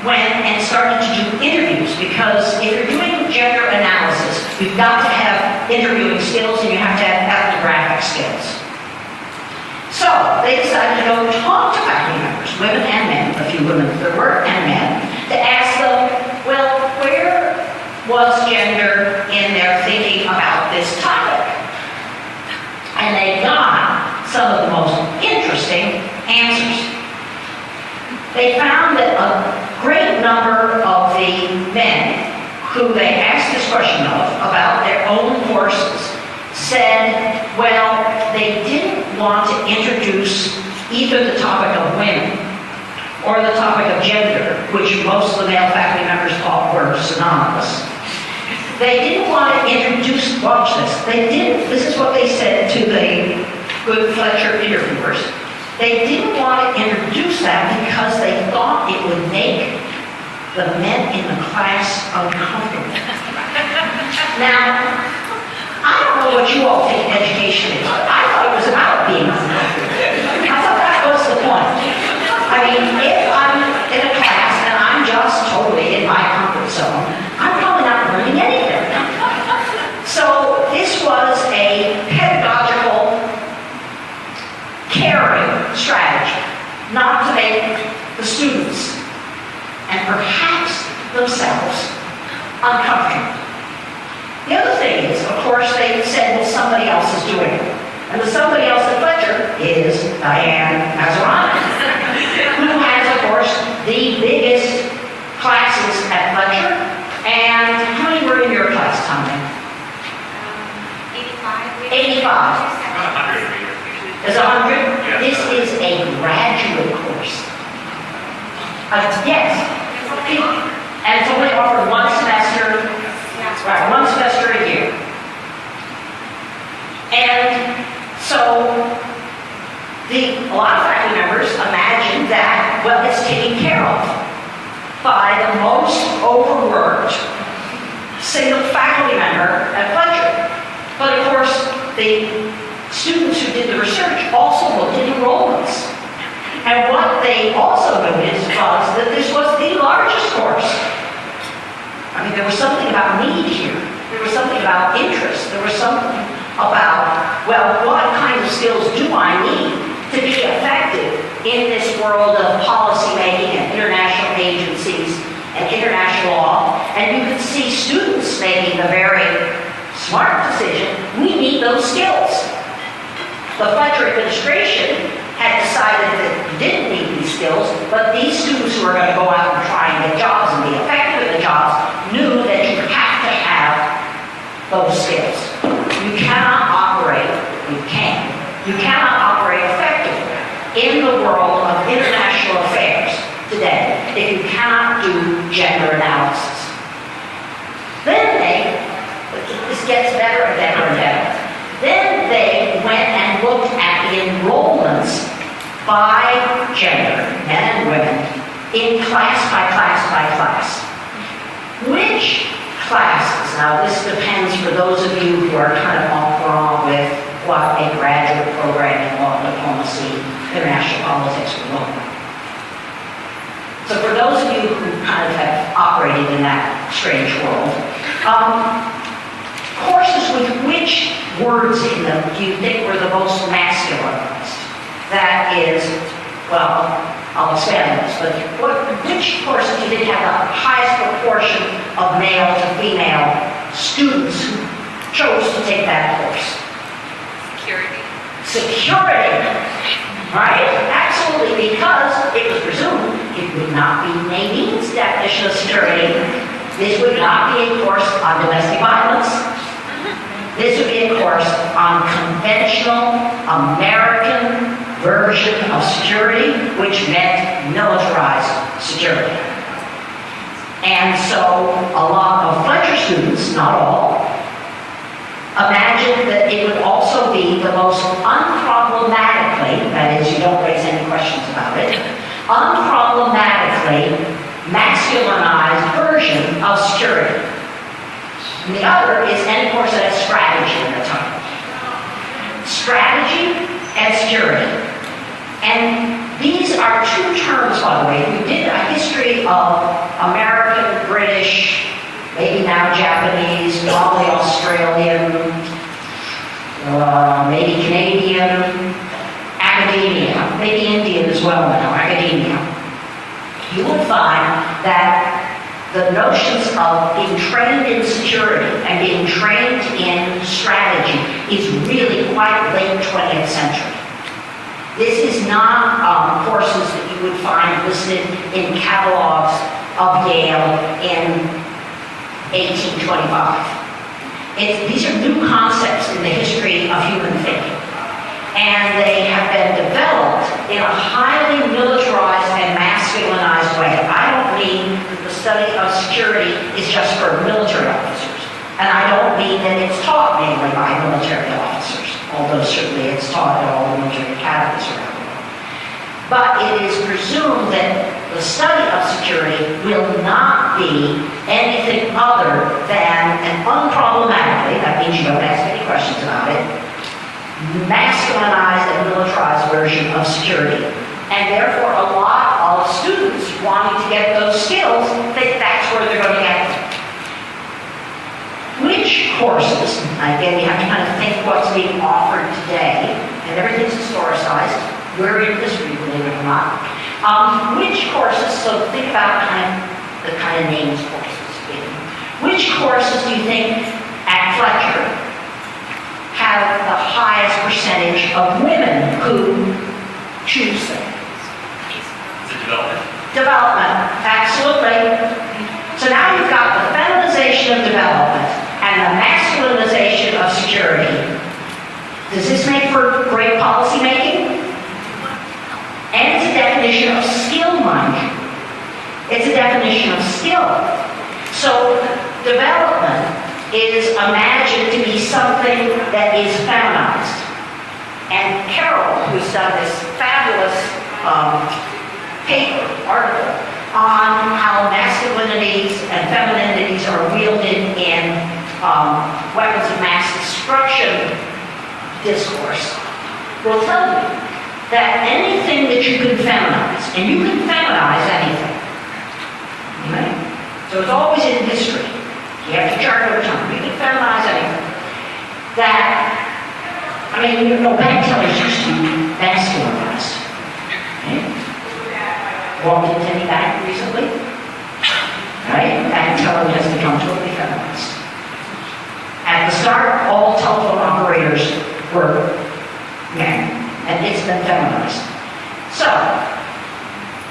Speaker 2: went and started to do interviews, because if you're doing gender analysis, you've got to have interviewing skills and you have to have ethnographic skills. So they decided to go talk to faculty members, women and men, a few women there were, and men, to ask them, well, where was gender in their thinking about this topic? And they got some of the most interesting answers. They found that a great number of the men who they asked this question of about their own courses said, well, they didn't want to introduce either the topic of women or the topic of gender, which most of the male faculty members thought were synonymous. They didn't want to introduce, watch this, this is what they said to the good Fletcher interviewers. They didn't want to introduce that because they thought it would make the men in the class uncomfortable. Now, I don't know what you all think education is, but I thought it was about being uncomfortable. I thought that was the point. I mean, if I'm in a class and I'm just totally in my comfort zone, I'm probably not learning anything. So this was a pedagogical caring strategy, not to make the students and perhaps themselves uncomfortable. The other thing is, of course, they said, well, somebody else is doing it. And the somebody else at Fletcher is Diane Mazzarani, who has, of course, the biggest classes at Fletcher. And how many were in your class, Tommy? 85.
Speaker 3: 100.
Speaker 2: Is 100?
Speaker 3: Yeah.
Speaker 2: This is a graduate course. Yes. And it's only offered one semester, right, one semester a year. And so a lot of faculty members imagine that, well, it's taken care of by the most overworked single faculty member at Fletcher. But of course, the students who did the research also looked at enrollments. And what they also noticed was that this was the largest course. I mean, there was something about need here. There was something about interest. There was something about, well, what kind of skills do I need to be effective in this world of policy making and international agencies and international law? And you could see students making the very smart decision, we need those skills. The Fletcher administration had decided that you didn't need these skills, but these students who are going to go out and try and get jobs and be effective at the jobs knew that you have to have those skills. You cannot operate effectively in the world of international affairs today if you cannot do gender analysis. Then this gets better and better and better. Then they went and looked at the enrollments by gender, men and women, in class by class by class. Which classes, now this depends for those of you who are kind of en franc with what a graduate program in law, diplomacy, international politics would look like. So for those of you who kind of have operated in that strange world, courses with which words in them do you think were the most masculinized? That is, well, I'll expand on this, but which courses do you think have the highest proportion of male to female students who chose to take that course? Security, right? Absolutely, because it was presumed it would not be Nadine's definition of security. This would not be a course on domestic violence. This would be a course on conventional American version of security, which meant militarized security. And so a lot of Fletcher students, not all, imagined that it would also be the most unproblematically, that is, you don't raise any questions about it, unproblematically masculinized version of security. And the other is any course that has strategy in the title. Strategy and security. And these are two terms, by the way. We did a history of American, British, maybe now Japanese, probably Australian, maybe Canadian, academia, maybe Indian as well now, academia. You will find that the notions of being trained in security and being trained in strategy is really quite late 20th century. This is not courses that you would find listed in catalogs of Yale in 1825. These are new concepts in the history of human thinking. And they have been developed in a highly militarized and masculinized way. I don't mean that the study of security is just for military officers. And I don't mean that it's taught mainly by military officers, although certainly it's taught at all the military academies around the world. But it is presumed that the study of security will not be anything other than an unproblematically, that means you don't ask any questions about it, masculinized and militarized version of security. And therefore a lot of students wanting to get those skills think that's where they're going to get them. Which courses, again you have to kind of think what's being offered today, and everything's historicized, we're in history, believe it or not. Which courses, so think about the kind of names courses. Which courses do you think at Fletcher have the highest percentage of women who choose them? Development, absolutely. So now you've got the feminization of development and the masculinization of security. Does this make for great policy making? And it's a definition of skill, mind you. It's a definition of skill. So development is imagined to be something that is feminized. And Carol, who's done this fabulous article on how masculinities and femininities are wielded in weapons of mass destruction discourse, will tell you that anything that you can feminize, and you can feminize anything, right? So it's always in history. You have to chart over time. You can feminize anything. Bank tellers used to be masculinized. Right? Walked into any bank recently, right? Bank teller has become totally feminized. At the start, all telephone operators were men, and it's been feminized. So,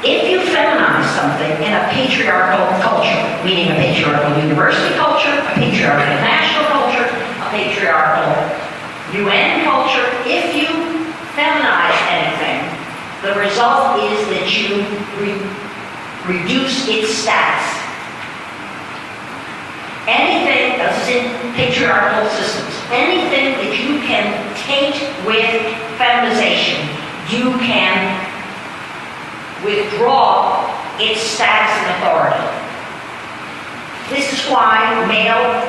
Speaker 2: if you feminize something in a patriarchal culture, meaning a patriarchal university culture, a patriarchal national culture, a patriarchal UN culture, if you feminize anything, the result is that you reduce its status. Anything, this is in patriarchal systems, anything that you can taint with feminization, you can withdraw its status and authority. This is why male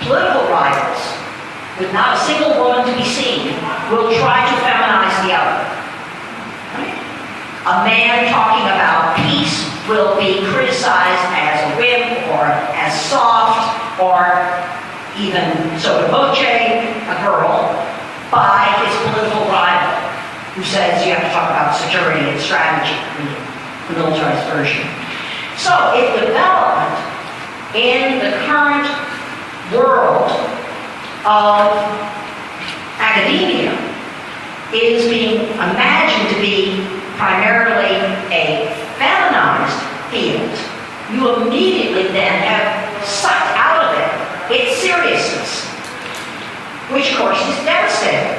Speaker 2: political rivals, with not a single woman to be seen, will try to feminize the other. Right? A man talking about peace will be criticized as a wimp or as soft or even sotto voce, a girl, by his political rival, who says you have to talk about security and strategy, the militarized version. So if development in the current world of academia is being imagined to be primarily a feminized field, you immediately then have sucked out of it its seriousness, which of course is devastating.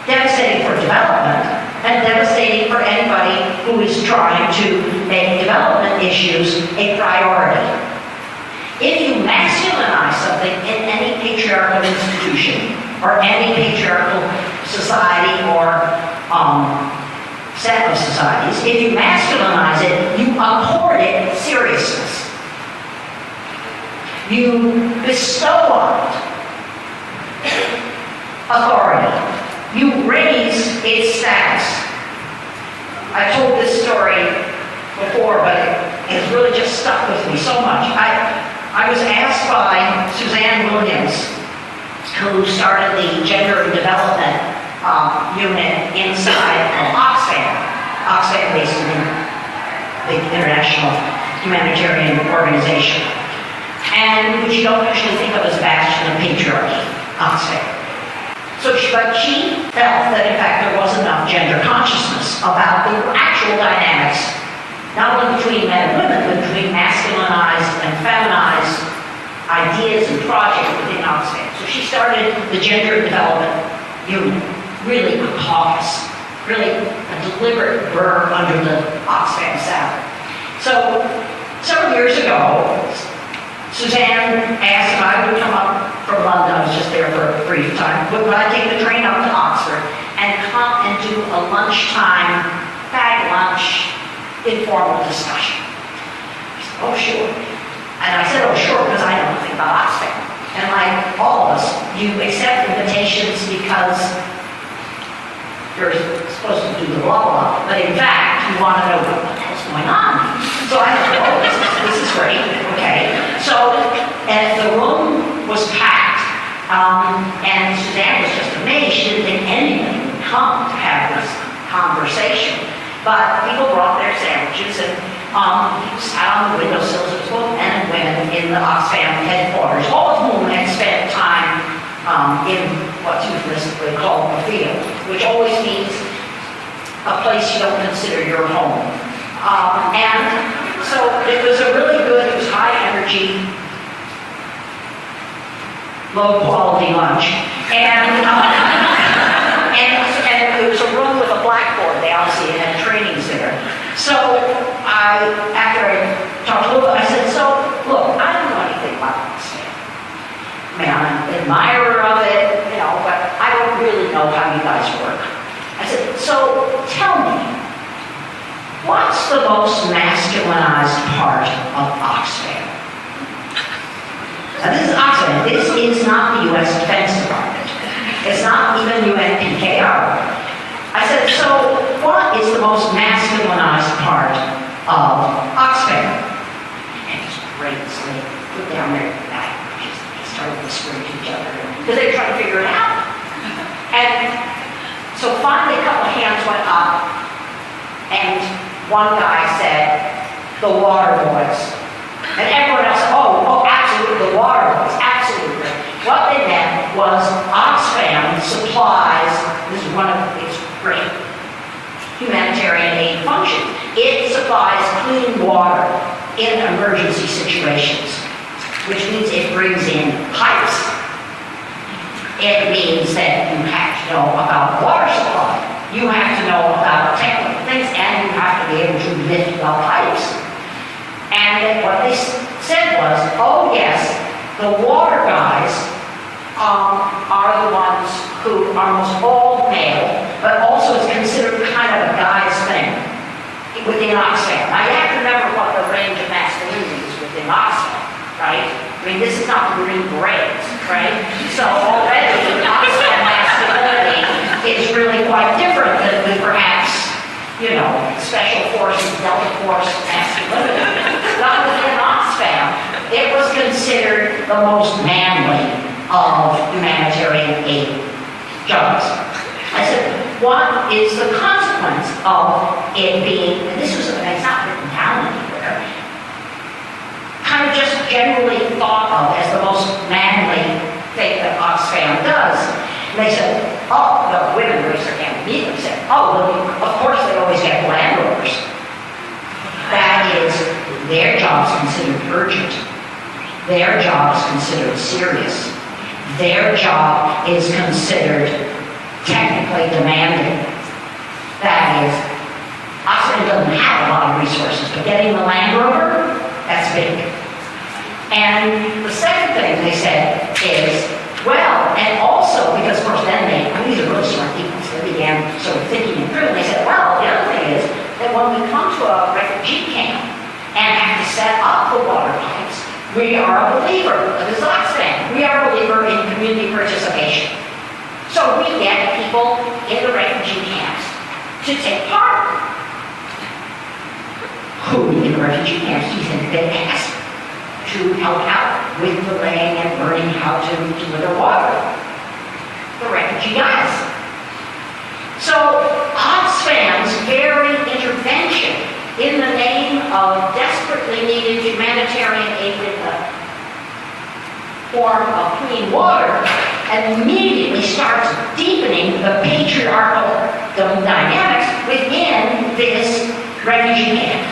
Speaker 2: Devastating for development and devastating for anybody who is trying to make development issues a priority. If you masculinize something in any patriarchal institution or any patriarchal society or set of societies, if you masculinize it, you accord it seriousness. You bestow on it authority. You raise its status. I told this story before, but it has really just stuck with me so much. I was asked by Suzanne Williams, who started the Gender and Development unit inside of Oxfam. Oxfam based in the international humanitarian organization, and which you don't usually think of as a bastion of patriarchy, Oxfam. But she felt that in fact there was enough gender consciousness about the actual dynamics, not only between men and women, but between masculinized and feminized ideas and projects within Oxfam. So she started the Gender and Development Unit, really a cause, really a deliberate burr under the Oxfam saddle. So several years ago, Suzanne asked if I would come up from London. I was just there for a brief time. Would I take the train up to Oxford and come and do a lunchtime, bag lunch, informal discussion? She said, oh, sure. And I said, oh, sure, because I know nothing about Oxfam. And like all of us, you accept invitations because you're supposed to do the blah, blah, but in fact, you want to know what the hell's going on. So I thought, oh, this is great, okay. So, and the room was packed, and Suzanne was just amazed. She didn't think anybody would come to have this conversation. But people brought their sandwiches, and people sat on the windowsills. It was both men and women in the Oxfam headquarters, all of whom had spent time in what's euphemistically called the field, which always means a place you don't consider your home. And so it was a really good, it was high energy, low quality lunch. And it was a room with a blackboard. They obviously had trainings there. So after I talked a little bit, I said, so look, I don't know anything about Oxfam. I mean, I'm an admirer of it, but I don't really know how you guys work. I said, so tell me, what's the most masculinized part of Oxfam? Now this is Oxfam. This is not the U.S. Defense Department. It's not even UNPKR. I said, so what is the most masculinized part of Oxfam? And it was great. So they put down their back. They started whispering to each other because they were trying to figure it out. And so finally a couple of hands went up, and one guy said, the water boys. And everyone else said, oh, absolutely, the water boys, absolutely. What they meant was Oxfam supplies, this is one of its great humanitarian aid functions. It supplies clean water in emergency situations, which means it brings in pipes. It means that you have to know about water supply. You have to know about technical things, and you have to be able to lift the pipes. And what they said was, oh yes, the water guys are the ones who are almost all male, but also it's considered kind of a guy's thing within Oxfam. Now you have to remember what the range of masculinity is within Oxfam, right? I mean, this is not the Green Berets, right? So already Oxfam masculinity is really quite different than we perhaps special forces, Delta Force, masculinity. Not within Oxfam, it was considered the most manly of humanitarian aid jobs. I said, what is the consequence of it being, and this was, it's not written down anywhere, kind of just generally thought of as the most manly thing that Oxfam does. And they said, oh, the women raised their hand immediately and said, oh, well, of course they always get landowners. That is, their job is considered urgent. Their job is considered serious. Their job is considered technically demanding. That is, Oxfam doesn't have a lot of resources, but getting the Land Rover, that's big. And the second thing they said is, well, and also, because of course then these are really smart people, so they began sort of thinking it through, and they said, well, the other thing is that when we come to a refugee camp and have to set up the water pipes, we are a believer, this is Oxfam, we are a believer in community participation. So we get people in the refugee camps to take part. Who in the refugee camps do you think they ask to help out with the laying and learning how to deliver water? The refugee guys. So Oxfam's very intervention in the name of desperately needed humanitarian aid in the form of clean water immediately starts deepening the patriarchal dynamics within this refugee camp.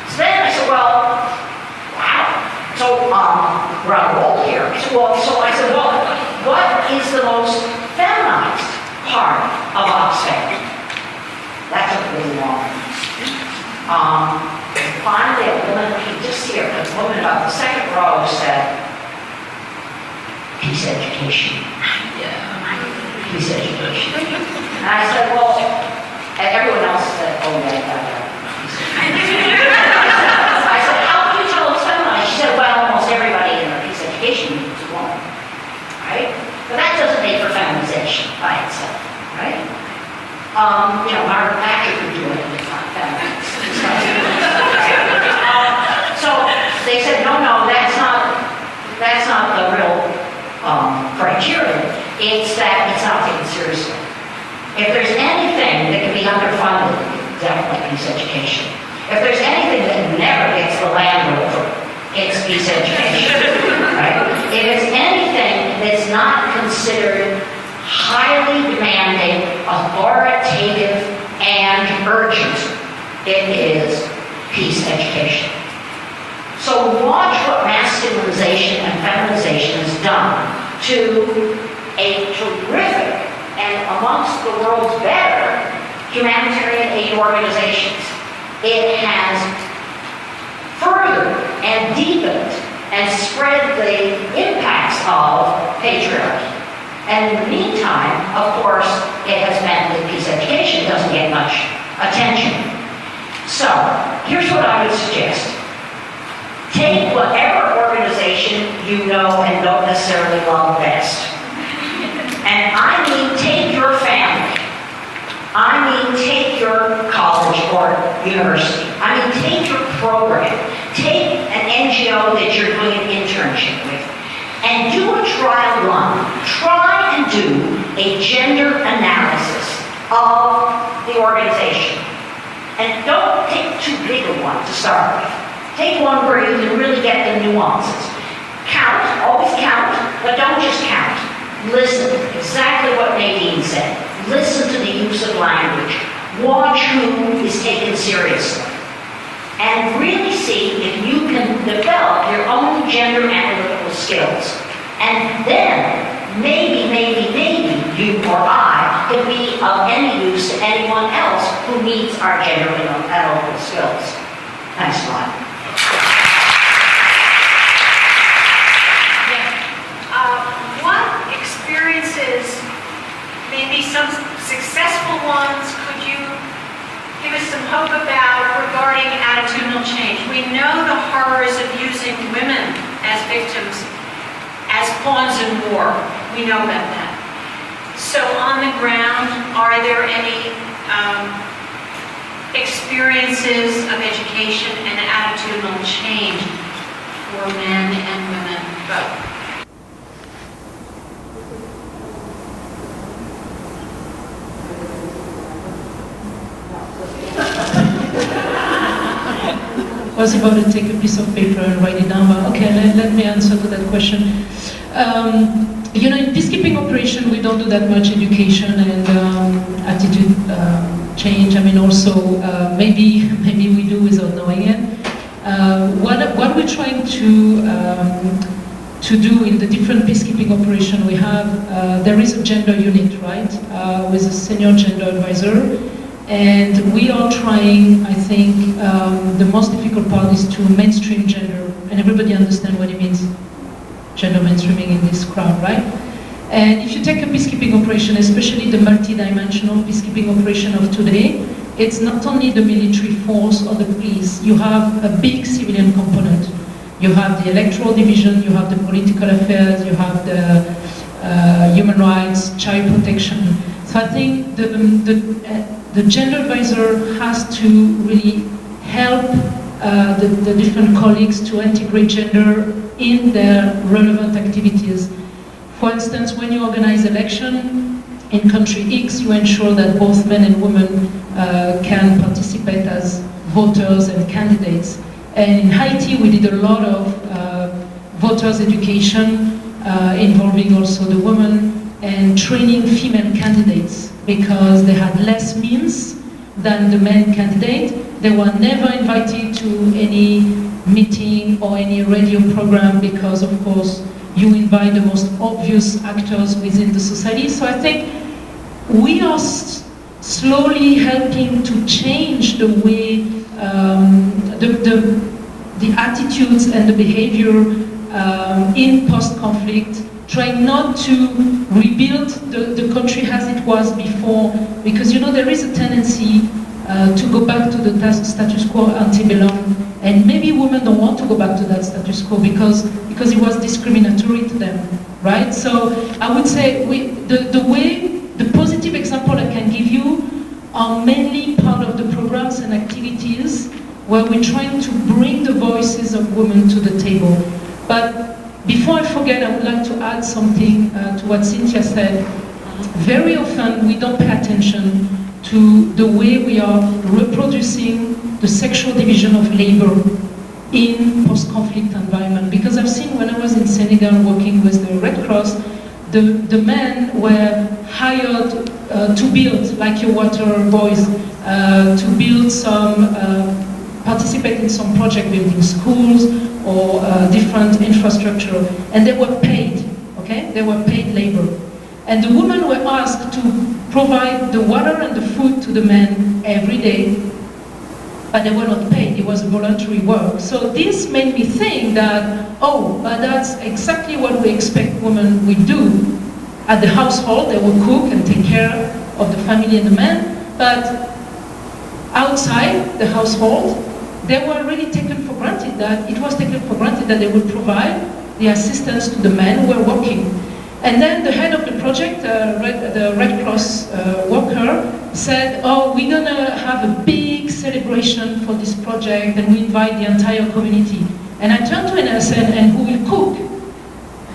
Speaker 2: So then I said, well, wow. So we're on a roll here. So I said, well, what is the most feminized part of Oxfam? That took really long. Finally, a woman, just here, a woman about the second row said, peace education. Peace education. And I said, well, and everyone else said, oh yeah. I said, how can you tell it's feminized? She said, well, almost everybody in the peace education is a woman, right? But that doesn't make for feminization by itself, right? Margaret Thatcher could do it, it's not feminized. So they said, no, that's not the real criteria. It's that it's not taken seriously. If there's anything that can be underfunded, definitely peace education. If there's anything that never gets the Land Rover, it's peace education, right? If it's anything that's not considered highly demanding, authoritative, and urgent, it is peace education. So watch what masculinization and feminization has done to a terrific and amongst the world's better humanitarian aid organizations. It has furthered and deepened and spread the impacts of patriarchy. And in the meantime, of course, it has meant that peace education doesn't get much attention. So, here's what I would suggest. Take whatever organization you know and don't necessarily love best. And I mean, take your family. I mean, take your college or university. I mean, take your program. Take an NGO that you're doing an internship with. And do a trial run. Try and do a gender analysis of the organization. And don't take too big a one to start with. Take one where you can really get the nuances. Count, always count, but don't just count. Listen, exactly what Nadine said. Listen to the use of language. Watch who is taken seriously. And really see if you can develop your own gender analytical skills. And then, maybe, you or I can be of any use to anyone else who needs our gender analytical skills. Thanks a lot.
Speaker 4: What experiences, maybe some successful ones, could you give us some hope about regarding attitudinal change? We know the horrors of using women as victims, as pawns in war. We know about that. So on the ground, are there any experiences of education and attitudinal change for men and women both?
Speaker 1: I was about to take a piece of paper and write it down, but okay, let me answer to that question. You know, in peacekeeping operation, we don't do that much education and attitude change. I mean, also maybe we do without knowing it. What we're trying to do in the different peacekeeping operation we have, there is a gender unit, right, with a senior gender advisor. And we are trying, I think, the most difficult part is to mainstream gender, and everybody understand what it means, gender mainstreaming in this crowd, right? And if you take a peacekeeping operation, especially the multi-dimensional peacekeeping operation of today, it's not only the military force or the police, you have a big civilian component. You have the electoral division, you have the political affairs, you have the human rights, child protection. So I think the gender advisor has to really help the different colleagues to integrate gender in their relevant activities. For instance, when you organize election in country X, you ensure that both men and women can participate as voters and candidates. And in Haiti, we did a lot of voters education involving also the women and training female candidates because they had less means than the men candidate. They were never invited to any meeting or any radio program because, of course, you invite the most obvious actors within the society. So I think we are slowly helping to change the way the attitudes and the behavior in post-conflict, trying not to rebuild the country as it was before, because you know there is a tendency to go back to the status quo antebellum, and maybe women don't want to go back to that status quo because it was discriminatory to them, right? So I would say the positive example I can give you are mainly part of the programs and activities where we're trying to bring the voices of women to the table. But before I forget, I would like to add something to what Cynthia said. Very often we don't pay attention to the way we are reproducing the sexual division of labor in post-conflict environment. Because I've seen when I was in Senegal working with the Red Cross, the men were hired to build, like your water boys, to build some, participate in some project building schools or different infrastructure, and they were paid, okay? They were paid labor. And the women were asked to provide the water and the food to the men every day, but they were not paid. It was voluntary work. So this made me think that, oh, but that's exactly what we expect women would do. At the household, they will cook and take care of the family and the men, but outside the household, they were really taken for granted that, it was taken for granted that they would provide the assistance to the men who were working. And then the head of the project, the Red Cross worker, said, oh, we're gonna have a big celebration for this project and we invite the entire community. And I turned to him and I said, and who will cook?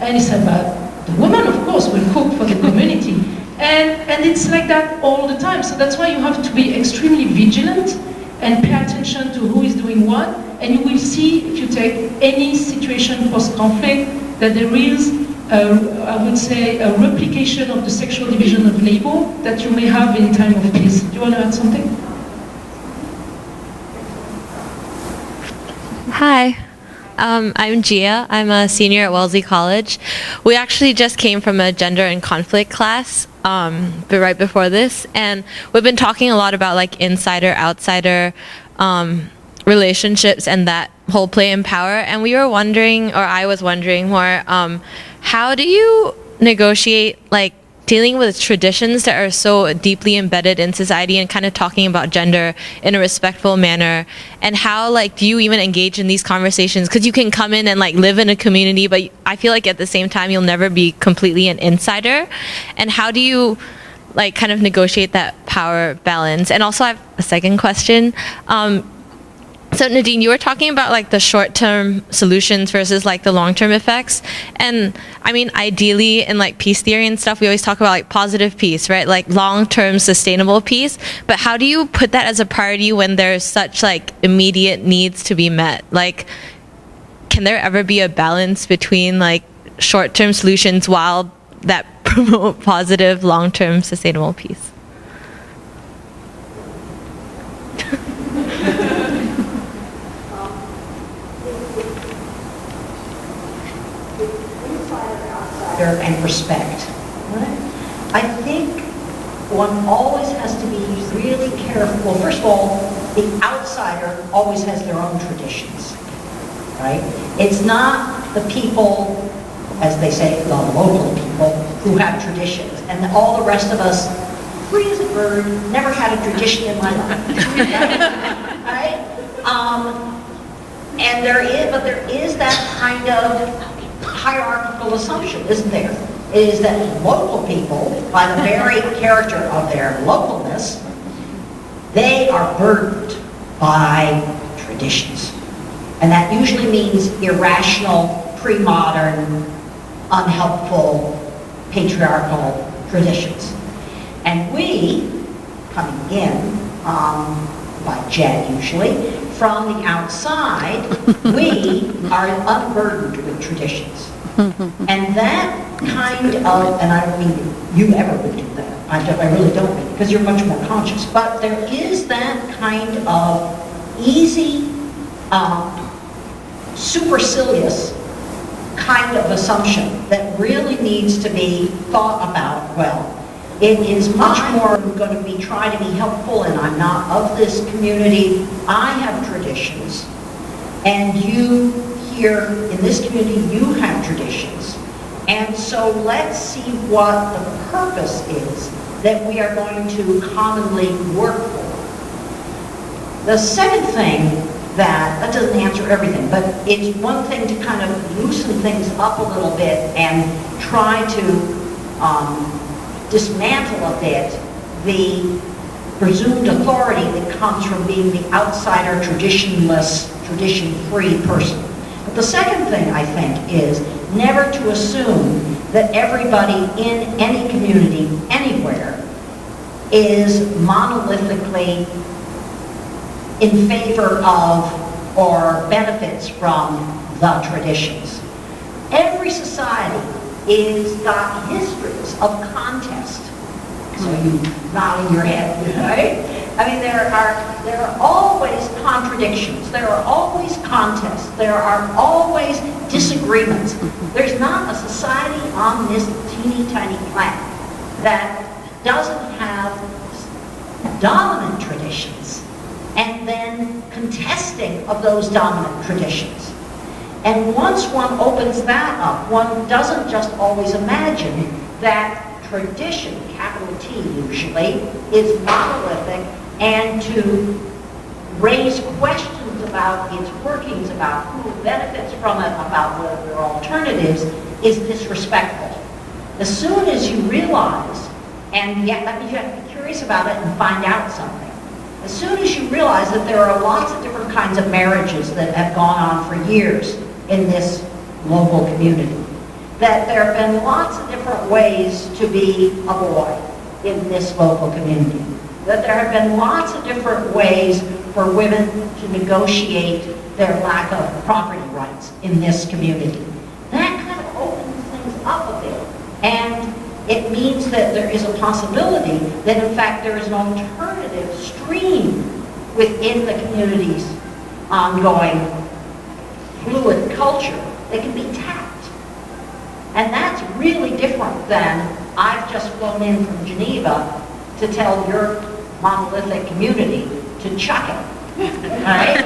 Speaker 1: And he said, but the women, of course, will cook for the community. And it's like that all the time. So that's why you have to be extremely vigilant and pay attention to who is doing what. And you will see, if you take any situation post-conflict, that there is, I would say, a replication of the sexual division of labor that you may have in time of peace. Do you want to add something?
Speaker 5: Hi, I'm Gia. I'm a senior at Wellesley College. We actually just came from a gender and conflict class but right before this, and we've been talking a lot about like insider-outsider relationships and that whole play and power. And we were wondering, or I was wondering more, how do you negotiate like dealing with traditions that are so deeply embedded in society and kind of talking about gender in a respectful manner? And how like do you even engage in these conversations? Because you can come in and like live in a community, but I feel like at the same time you'll never be completely an insider. And how do you like kind of negotiate that power balance? And also I have a second question. So Nadine, you were talking about like the short-term solutions versus like the long-term effects. And I mean, ideally in like peace theory and stuff, we always talk about like positive peace, right? Like long-term sustainable peace. But how do you put that as a priority when there's such like immediate needs to be met? Like, can there ever be a balance between like short-term solutions while that promote positive long-term sustainable peace?
Speaker 2: And respect. I think one always has to be really careful. Well, first of all, the outsider always has their own traditions, right? It's not the people, as they say, the local people, who have traditions, and all the rest of us, free as a bird, never had a tradition in my life, right? And there is that kind of hierarchical assumption, isn't there? It is that local people, by the very character of their localness, they are burdened by traditions. And that usually means irrational, pre-modern, unhelpful, patriarchal traditions. And we, coming in, by jet usually, from the outside, we are unburdened with traditions. And that kind of, and I don't mean you ever would do that, I really don't mean, because you're much more conscious, but there is that kind of easy, supercilious kind of assumption that really needs to be thought about well. It is much more going to be trying to be helpful, and I'm not of this community. I have traditions, and you here in this community, you have traditions. And so let's see what the purpose is that we are going to commonly work for. The second thing that doesn't answer everything, but it's one thing to kind of loosen things up a little bit and try to dismantle a bit the presumed authority that comes from being the outsider, traditionless, tradition-free person. But the second thing, I think, is never to assume that everybody in any community, anywhere, is monolithically in favor of or benefits from the traditions. Every society is got histories of contest. So you nodding your head, right? I mean, there are always contradictions. There are always contests. There are always disagreements. There's not a society on this teeny tiny planet that doesn't have dominant traditions and then contesting of those dominant traditions. And once one opens that up, one doesn't just always imagine that tradition, capital T usually, is monolithic, and to raise questions about its workings, about who benefits from it, about what their alternatives, is disrespectful. As soon as you realize, and yet that means you have to be curious about it and find out something. As soon as you realize that there are lots of different kinds of marriages that have gone on for years in this local community, that there have been lots of different ways to be a boy in this local community, that there have been lots of different ways for women to negotiate their lack of property rights in this community. That kind of opens things up a bit, and it means that there is a possibility that in fact there is an alternative stream within the community's ongoing fluid culture that can be tapped. And that's really different than I've just flown in from Geneva to tell your monolithic community to chuck it, right?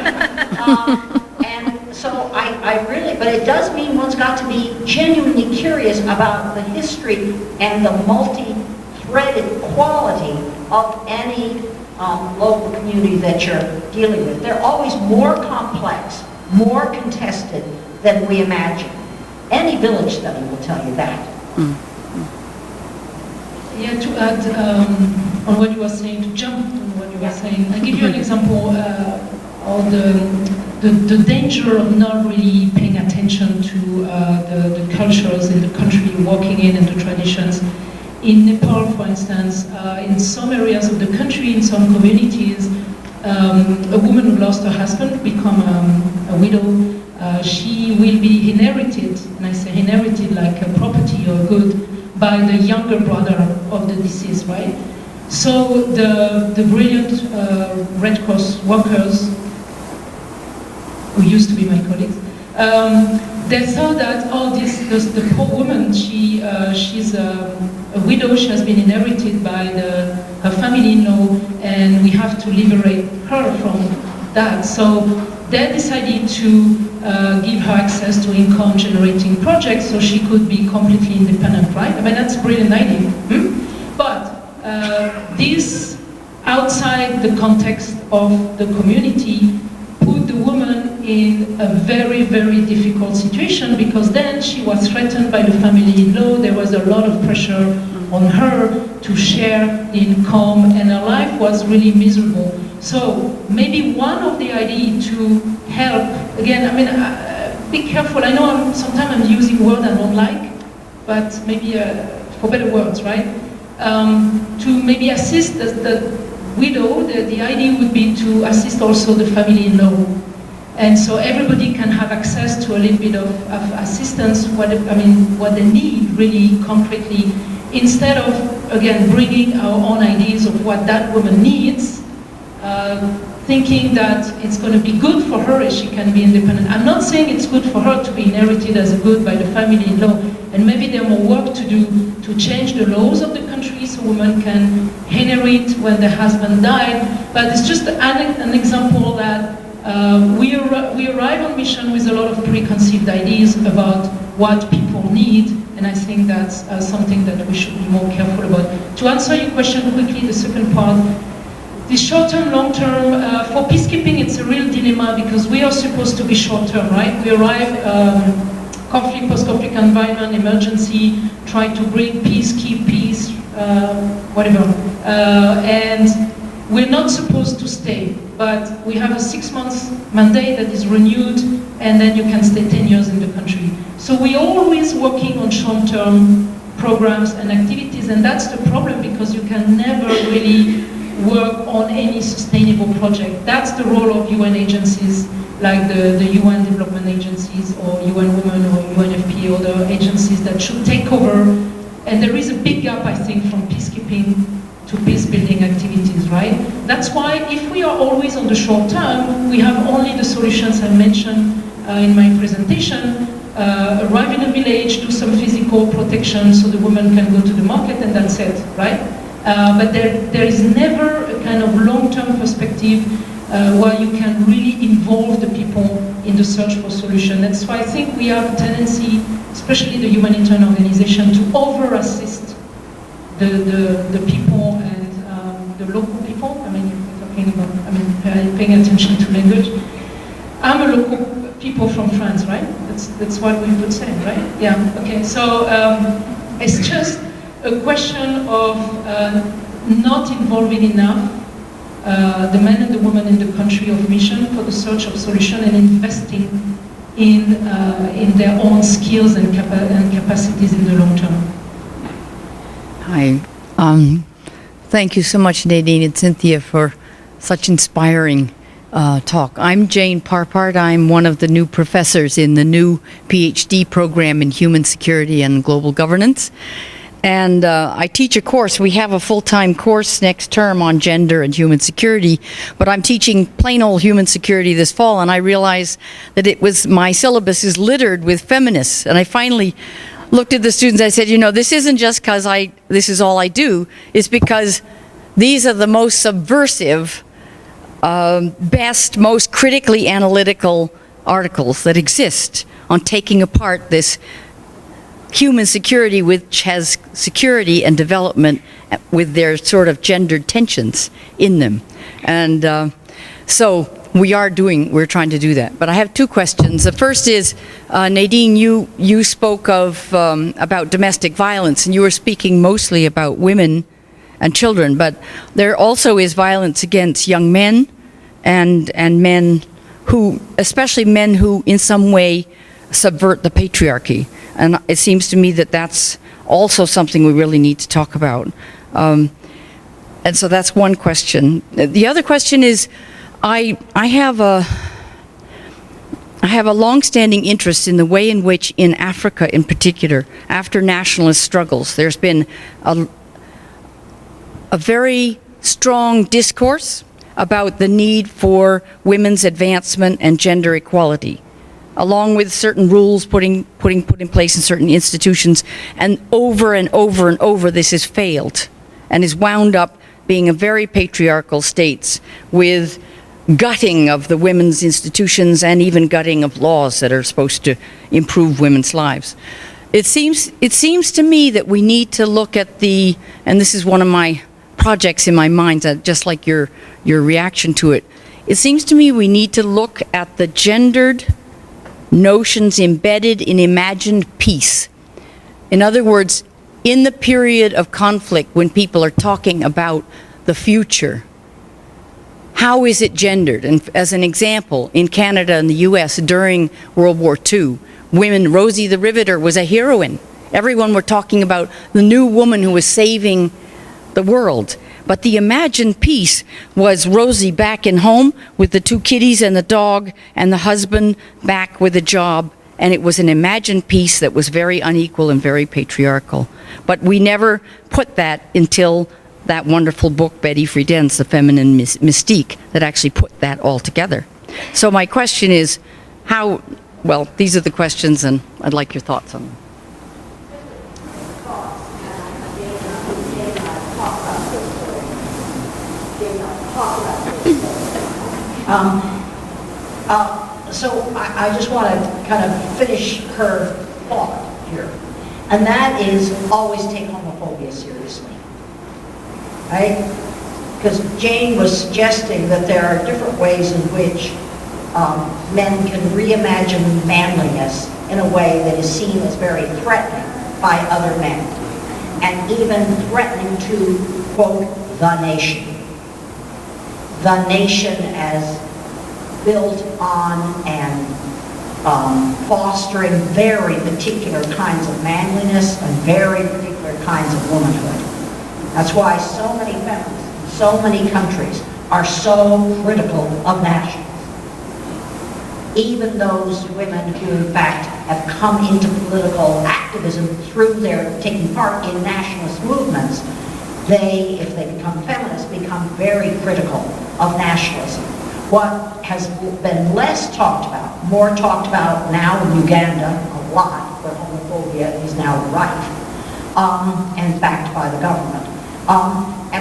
Speaker 2: And so I really, but it does mean one's got to be genuinely curious about the history and the multi-threaded quality of any local community that you're dealing with. They're always more complex, more contested than we imagine. Any village study will tell you that.
Speaker 1: Yeah, to add on what you were saying, to jump on what you were saying, I'll give you an example of the danger of not really paying attention to the cultures in the country you're walking in and the traditions. In Nepal, for instance, in some areas of the country, in some communities, a woman who lost her husband, become a widow, she will be inherited, and I say inherited like a property or good, by the younger brother of the deceased, right? So the brilliant Red Cross workers, who used to be my colleagues, they saw that, the poor woman, she's a widow, she has been inherited by her family-in-law, and we have to liberate her from that. So they decided to give her access to income-generating projects so she could be completely independent, right? I mean, that's a brilliant idea. But this, outside the context of the community, put the woman in a very, very difficult situation, because then she was threatened by the family-in-law. There was a lot of pressure on her to share the income, and her life was really miserable. So maybe one of the ideas to help, again, I mean, be careful. I know sometimes I'm using words I don't like, but maybe for better words, right? To maybe assist the widow, the idea would be to assist also the family-in-law. And so everybody can have access to a little bit of assistance, what they need really concretely, instead of, again, bringing our own ideas of what that woman needs, thinking that it's going to be good for her if she can be independent. I'm not saying it's good for her to be inherited as a good by the family-in-law, and maybe there are more work to do to change the laws of the country so women can inherit when the husband died, but it's just an example that we arrive on mission with a lot of preconceived ideas about what people need, and I think that's something that we should be more careful about. To answer your question quickly, the second part, the short-term, long-term, for peacekeeping, it's a real dilemma, because we are supposed to be short-term, right? We arrive, conflict, post-conflict environment, emergency, try to bring peace, keep peace, whatever. And we're not supposed to stay, but we have a 6-month mandate that is renewed, and then you can stay 10 years in the country. So we're always working on short-term programs and activities, and that's the problem, because you can never really work on any sustainable project. That's the role of UN agencies, like the UN development agencies, or UN Women, or UNFPA, or other agencies that should take over. And there is a big gap, I think, from peacekeeping to peace-building activities, right? That's why if we are always on the short term, we have only the solutions I mentioned in my presentation. Arrive in a village, do some physical protection so the woman can go to the market, and that's it, right? But there is never a kind of long-term perspective where you can really involve the people in the search for solution. That's why I think we have a tendency, especially the humanitarian organization, to over-assist the people and the local people. I mean, if we're talking about, paying attention to language. I'm a local people from France, right? That's what we would say, right? Yeah, okay, so it's just a question of not involving enough the men and the women in the country of mission for the search of solution, and investing in their own skills and capacities in the long term.
Speaker 6: Hi. Thank you so much, Nadine and Cynthia, for such inspiring talk. I'm Jane Parpart. I'm one of the new professors in the new PhD program in human security and global governance. And I teach a course. We have a full-time course next term on gender and human security, but I'm teaching plain old human security this fall, and I realized that my syllabus is littered with feminists. And I finally looked at the students, I said, this isn't just because this is all I do, it's because these are the most subversive, best, most critically analytical articles that exist on taking apart this human security, which has security and development with their sort of gendered tensions in them. And So we're trying to do that. But I have two questions. The first is, Nadine, you spoke of about domestic violence, and you were speaking mostly about women and children, but there also is violence against young men and men who, especially men who in some way subvert the patriarchy. And it seems to me that that's also something we really need to talk about. And so that's one question. The other question is, I have a long-standing interest in the way in which, in Africa in particular, after nationalist struggles, there's been a very strong discourse about the need for women's advancement and gender equality, along with certain rules put in place in certain institutions, and over this has failed and is wound up being a very patriarchal states with gutting of the women's institutions and even gutting of laws that are supposed to improve women's lives. It seems to me that we need to look at and this is one of my projects in my mind, just like your reaction to it. It seems to me we need to look at the gendered notions embedded in imagined peace. In other words, in the period of conflict, when people are talking about the future, how is it gendered? And as an example, in Canada and the US during World War II, women, Rosie the Riveter was a heroine. Everyone were talking about the new woman who was saving the world. But the imagined peace was Rosie back in home with the two kitties and the dog, and the husband back with a job. And it was an imagined peace that was very unequal and very patriarchal. But we never put that until that wonderful book, Betty Friedan's The Feminine Mystique, that actually put that all together. So my question is, these are the questions, and I'd like your thoughts on them.
Speaker 2: So I just want to kind of finish her thought here. And that is, always take homophobia seriously. Right? Because Jane was suggesting that there are different ways in which men can reimagine manliness in a way that is seen as very threatening by other men. And even threatening to, quote, the nation. The nation as built on and fostering very particular kinds of manliness and very particular kinds of womanhood. That's why so many feminists in so many countries are so critical of nationalism. Even those women who in fact have come into political activism through their taking part in nationalist movements, they, if they become feminists, become very critical of nationalism. What has been less talked about, more talked about now in Uganda, a lot, where homophobia is now rife, and backed by the government.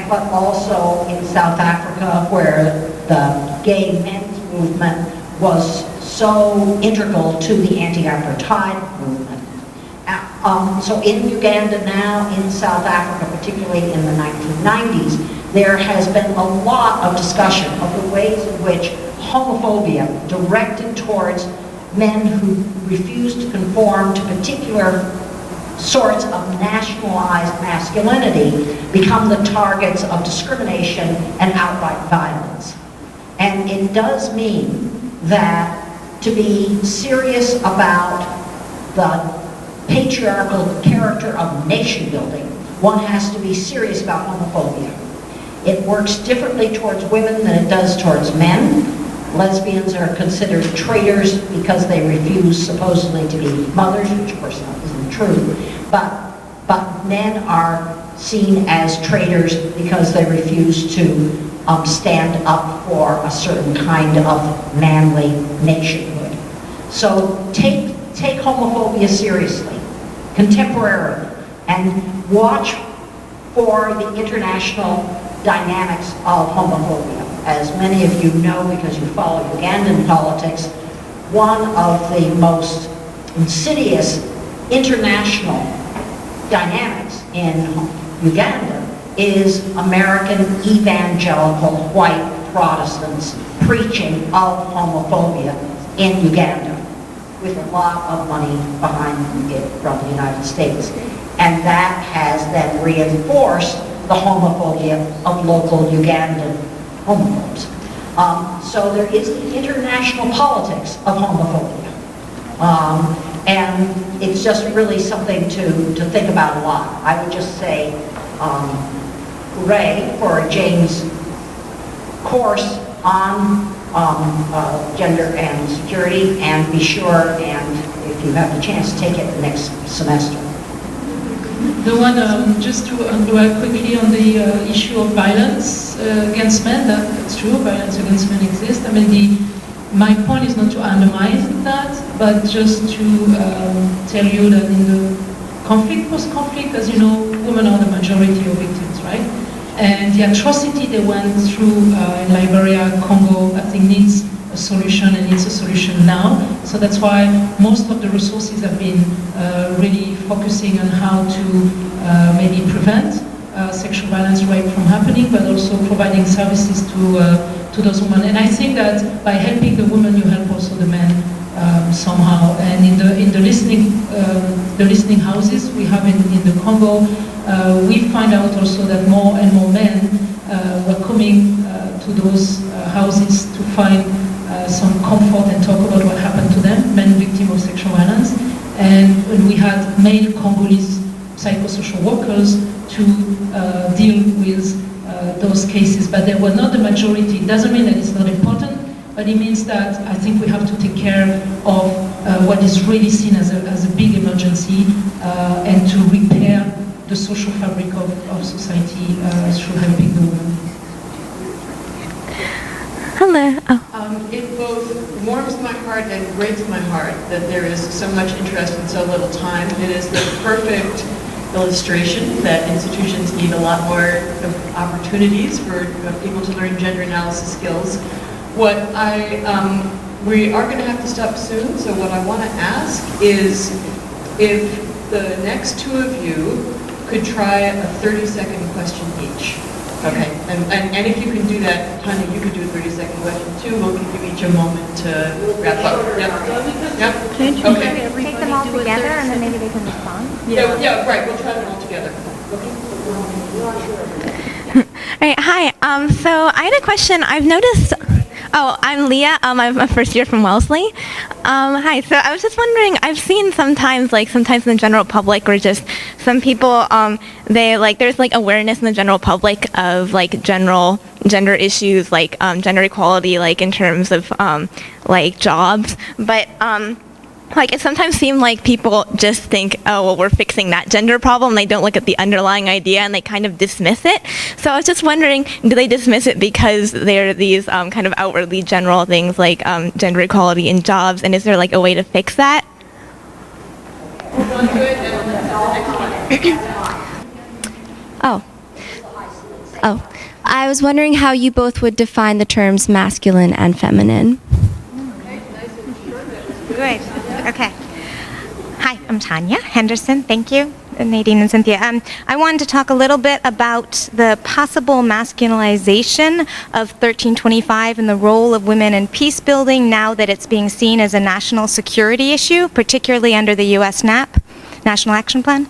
Speaker 2: But also in South Africa, where the gay men's movement was so integral to the anti-apartheid movement. So in Uganda now, in South Africa, particularly in the 1990s, there has been a lot of discussion of the ways in which homophobia directed towards men who refuse to conform to particular sorts of nationalized masculinity become the targets of discrimination and outright violence. And it does mean that to be serious about the patriarchal character of nation building, one has to be serious about homophobia. It works differently towards women than it does towards men. Lesbians are considered traitors because they refuse supposedly to be mothers, which of course isn't true. But men are seen as traitors because they refuse to stand up for a certain kind of manly nationhood. So take homophobia seriously, contemporarily, and watch for the international dynamics of homophobia. As many of you know, because you follow Ugandan politics, one of the most insidious international dynamics in Uganda is American evangelical white Protestants preaching of homophobia in Uganda, with a lot of money behind it from the United States. And that has then reinforced the homophobia of local Ugandan homophobes. So there is the international politics of homophobia. And it's just really something to think about a lot. I would just say, hooray for Jane's course on gender and security, and be sure, and if you have the chance, take it the next semester.
Speaker 1: The one, just to dwell quickly on the issue of violence against men, that's true, violence against men exists. I mean, my point is not to undermine that, but just to tell you that in the conflict, post-conflict, as you know, women are the majority of victims, right? And the atrocity they went through in Liberia, Congo, I think needs a solution, and needs a solution now. So that's why most of the resources have been really focusing on how to maybe prevent sexual violence, rape from happening, but also providing services to those women. And I think that by helping the women, you help also the men somehow. And in the listening houses we have in the Congo, we find out also that more and more men were coming to those houses to find some comfort and talk about what happened to them, men victims of sexual violence. And we had male Congolese psychosocial workers to deal with those cases, but they were not the majority. It doesn't mean that it's not important, but it means that I think we have to take care of what is really seen as a big emergency, and to repair the social fabric of society through helping the women.
Speaker 7: Hello.
Speaker 8: It both warms my heart and breaks my heart that there is so much interest in so little time. It is the perfect illustration that institutions need a lot more opportunities for people to learn gender analysis skills. We are going to have to stop soon, so what I want to ask is if the next two of you could try a 30-second question each. Okay, and if you can do that, Tanya, you could do a 30-second question too. We'll give you each a moment to wrap up. Yep. Okay.
Speaker 7: Take them all together and then maybe they can respond.
Speaker 8: Yeah, right. We'll try them all together.
Speaker 7: Right, hi. So I had a question. I've noticed. Oh, I'm Leah. I'm a first year from Wellesley. Hi. So I was just wondering. I've seen sometimes in the general public, or just some people, there's awareness in the general public of general gender issues, gender equality, in terms of jobs, but it sometimes seems like people just think, oh, well, we're fixing that gender problem. They don't look at the underlying idea, and they kind of dismiss it. So I was just wondering, do they dismiss it because there are these kind of outwardly general things like gender equality in jobs, and is there a way to fix that?
Speaker 9: Oh, I was wondering how you both would define the terms masculine and feminine.
Speaker 7: Great. Okay. Hi, I'm Tanya Henderson. Thank you, Nadine and Cynthia. I wanted to talk a little bit about the possible masculinization of 1325 and the role of women in peace building now that it's being seen as a national security issue, particularly under the U.S. NAP, National Action Plan.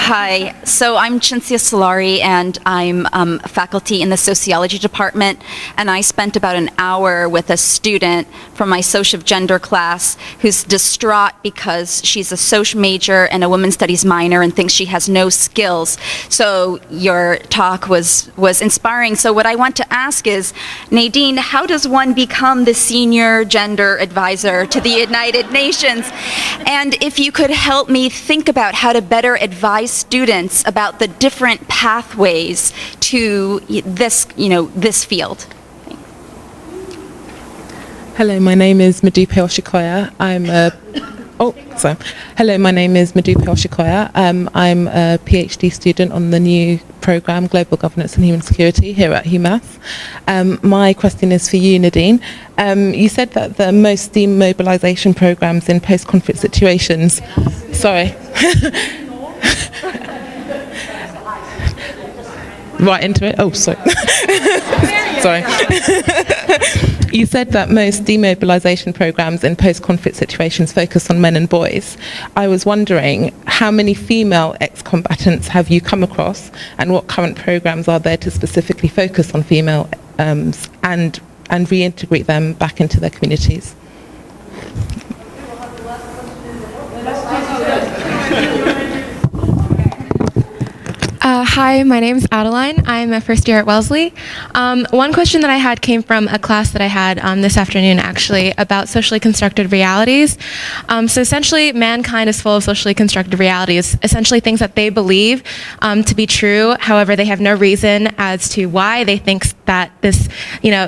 Speaker 10: Hi, so I'm Cynthia Solari, and I'm faculty in the sociology department, and I spent about an hour with a student from my social gender class who's distraught because she's a social major and a women's studies minor and thinks she has no skills. So your talk was inspiring. So what I want to ask is, Nadine, how does one become the senior gender advisor to the United Nations? And if you could help me think about how to better advise students about the different pathways to this, this field.
Speaker 11: Hello, my name is Modupe Oshikoya. Hello, my name is Modupe Oshikoya. I'm a PhD student on the new program, Global Governance and Human Security, here at UMass. My question is for you, Nadine. You said that the most demobilization programs in post-conflict situations... Sorry. right into it. Oh, sorry. Sorry. You said that most demobilisation programmes in post-conflict situations focus on men and boys. I was wondering, how many female ex-combatants have you come across, and what current programmes are there to specifically focus on female and reintegrate them back into their communities?
Speaker 12: Hi, my name is Adeline. I'm a first year at Wellesley. One question that I had came from a class that I had this afternoon, actually, about socially constructed realities. So essentially, mankind is full of socially constructed realities, essentially things that they believe to be true. However, they have no reason as to why they think that this,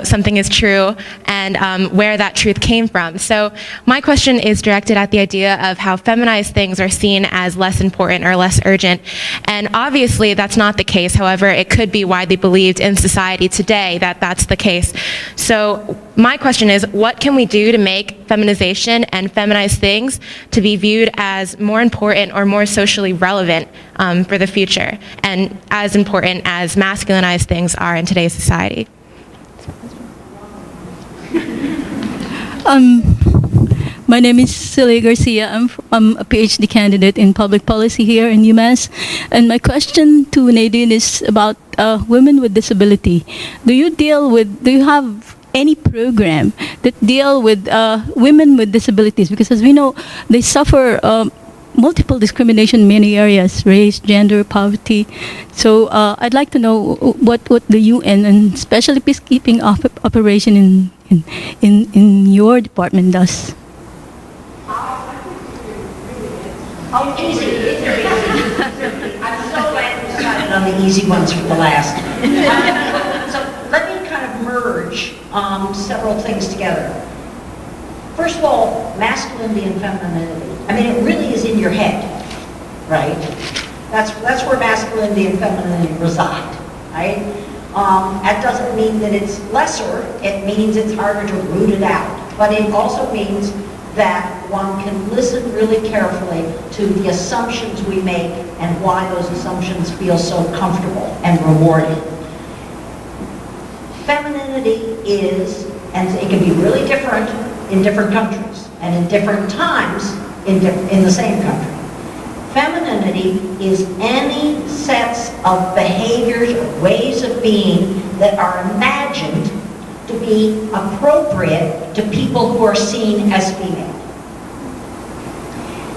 Speaker 12: something is true and where that truth came from. So my question is directed at the idea of how feminized things are seen as less important or less urgent. And obviously, that's not the case. However, it could be widely believed in society today that that's the case. So my question is, what can we do to make feminization and feminized things to be viewed as more important or more socially relevant for the future, and as important as masculinized things are in today's society?
Speaker 13: My name is Celia Garcia. I'm a PhD candidate in public policy here in UMass. And my question to Nadine is about women with disability. Do you have any program that deal with women with disabilities? Because as we know, they suffer multiple discrimination in many areas: race, gender, poverty. So I'd like to know what the UN and especially peacekeeping operation in your department does.
Speaker 2: Oh, easy. I'm so glad you decided on the easy ones for the last. So let me kind of merge several things together. First of all, masculinity and femininity. I mean, it really is in your head, right? That's where masculinity and femininity reside, right? That doesn't mean that it's lesser. It means it's harder to root it out. But it also means that one can listen really carefully to the assumptions we make and why those assumptions feel so comfortable and rewarding. Femininity is, and it can be really different in different countries and in different times in the same country. Femininity is any sets of behaviors or ways of being that are imagined to be appropriate to people who are seen as female.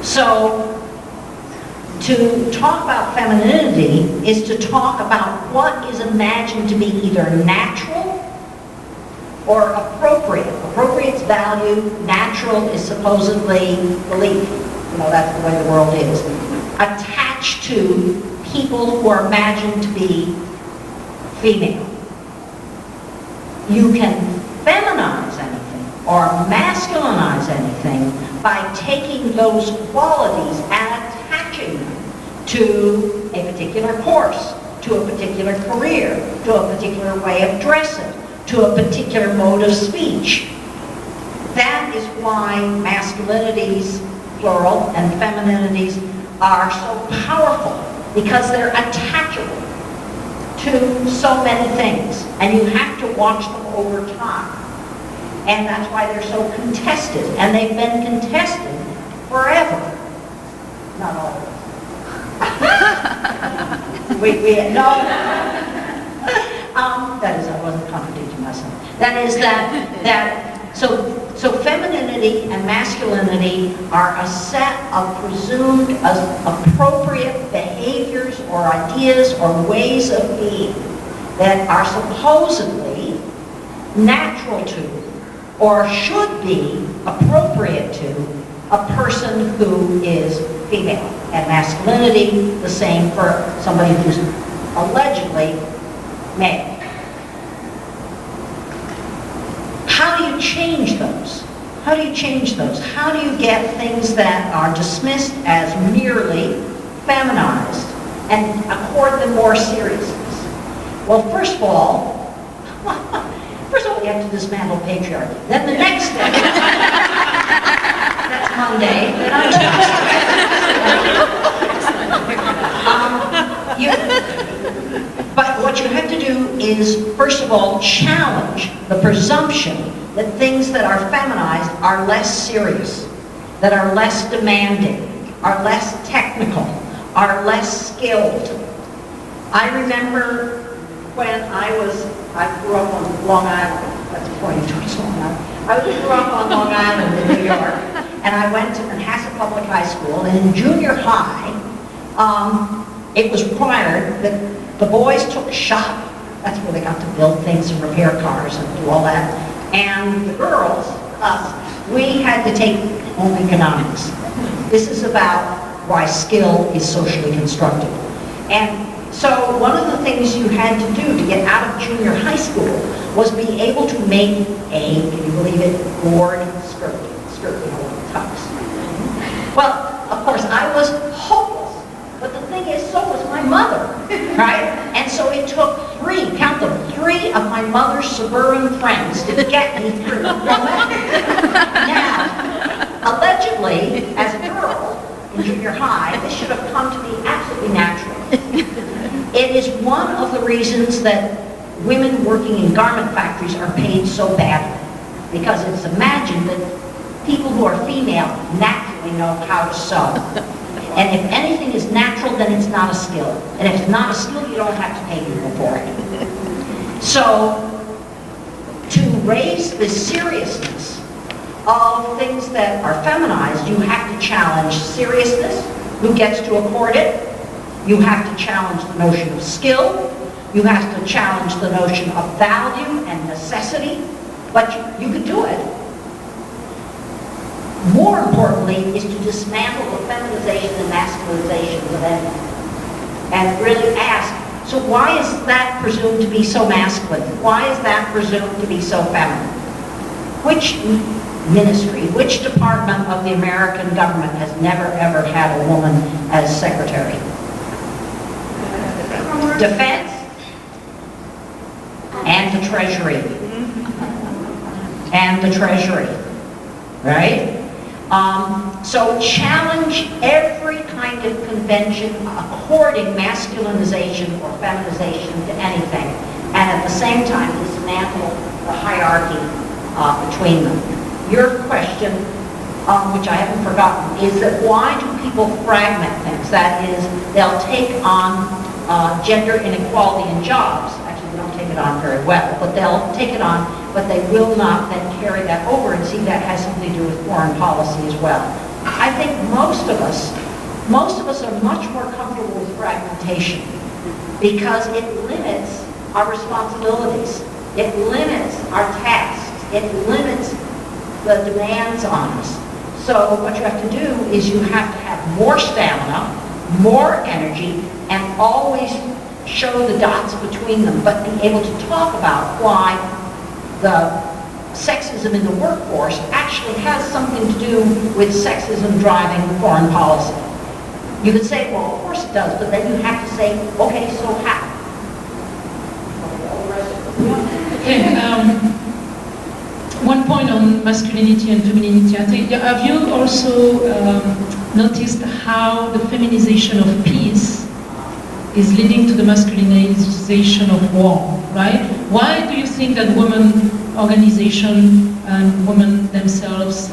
Speaker 2: So, to talk about femininity is to talk about what is imagined to be either natural or appropriate. Appropriate's value, natural is supposedly belief. That's the way the world is. Attached to people who are imagined to be female. You can feminize anything or masculinize anything by taking those qualities and attaching them to a particular course, to a particular career, to a particular way of dressing, to a particular mode of speech. That is why masculinities, plural, and femininities are so powerful, because they're attachable to so many things, and you have to watch them over time. And that's why they're so contested, and they've been contested forever. Not always. That is, I wasn't contradicting myself. That is so femininity and masculinity are a set of presumed appropriate behaviors or ideas or ways of being that are supposedly natural to or should be appropriate to a person who is female. And masculinity, the same for somebody who's allegedly male. How do you change those? How do you change those? How do you get things that are dismissed as merely feminized and accord them more seriousness? Well, first of all, we have to dismantle patriarchy. Then the next step, that's Monday, then I'm But what you have to do is, first of all, challenge the presumption that things that are feminized are less serious, that are less demanding, are less technical, are less skilled. I remember when I grew up on Long Island. That's pointing towards Long Island. I grew up on Long Island in New York, and I went to Manhasset Public High School, and in junior high, it was required that the boys took shop. That's where they got to build things and repair cars and do all that. And the girls, us, we had to take home economics. This is about why skill is socially constructed. And so one of the things you had to do to get out of junior high school was be able to make a, can you believe it, board skirt, tux. Well, of course, I was hopeless. But the thing is, so was my mother, right? And so it took three of my mother's suburban friends to get me through. Now, allegedly, as a girl in junior high, this should have come to me absolutely natural. It is one of the reasons that women working in garment factories are paid so badly, because it's imagined that people who are female naturally know how to sew. And if anything is natural, then it's not a skill. And if it's not a skill, you don't have to pay people for it. So, to raise the seriousness of things that are feminized, you have to challenge seriousness, who gets to accord it. You have to challenge the notion of skill. You have to challenge the notion of value and necessity. But you could do it. More importantly, is to dismantle the feminization and masculinization of anything. And really ask, so why is that presumed to be so masculine? Why is that presumed to be so feminine? Which ministry, which department of the American government has never ever had a woman as secretary? Defense and the Treasury. And the Treasury, right? So challenge every kind of convention according masculinization or feminization to anything, and at the same time dismantle the hierarchy between them. Your question, which I haven't forgotten, is that why do people fragment things? That is, they'll take on gender inequality in jobs. Actually, they don't take it on very well, but they'll take it on, but they will not then carry that over, and see that has something to do with foreign policy as well. I think most of us are much more comfortable with fragmentation because it limits our responsibilities. It limits our tasks. It limits the demands on us. So what you have to do is you have to have more stamina, more energy, and always show the dots between them, but be able to talk about why the sexism in the workforce actually has something to do with sexism driving foreign policy. You could say, well, of course it does, but then you have to say, okay, so how?
Speaker 1: Okay, one point on masculinity and femininity. I think, have you also noticed how the feminization of peace is leading to the masculinization of war, right? Why do you think that women organization and women themselves,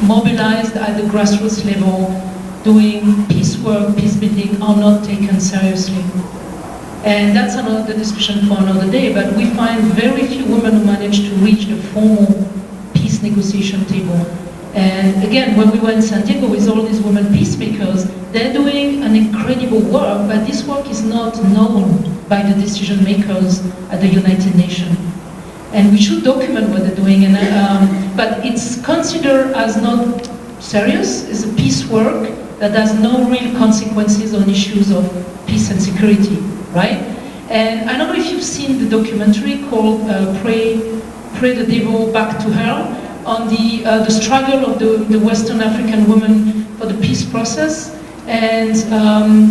Speaker 1: mobilized at the grassroots level, doing peace work, peace building, are not taken seriously? And that's another discussion for another day, but we find very few women who manage to reach the formal peace negotiation table. And again, when we were in San Diego with all these women peacemakers, they're doing an incredible work, but this work is not known by the decision makers at the United Nations. And we should document what they're doing, but it's considered as not serious. It's a peace work that has no real consequences on issues of peace and security, right? And I don't know if you've seen the documentary called Pray the Devil Back to Hell, on the struggle of the Western African women for the peace process. And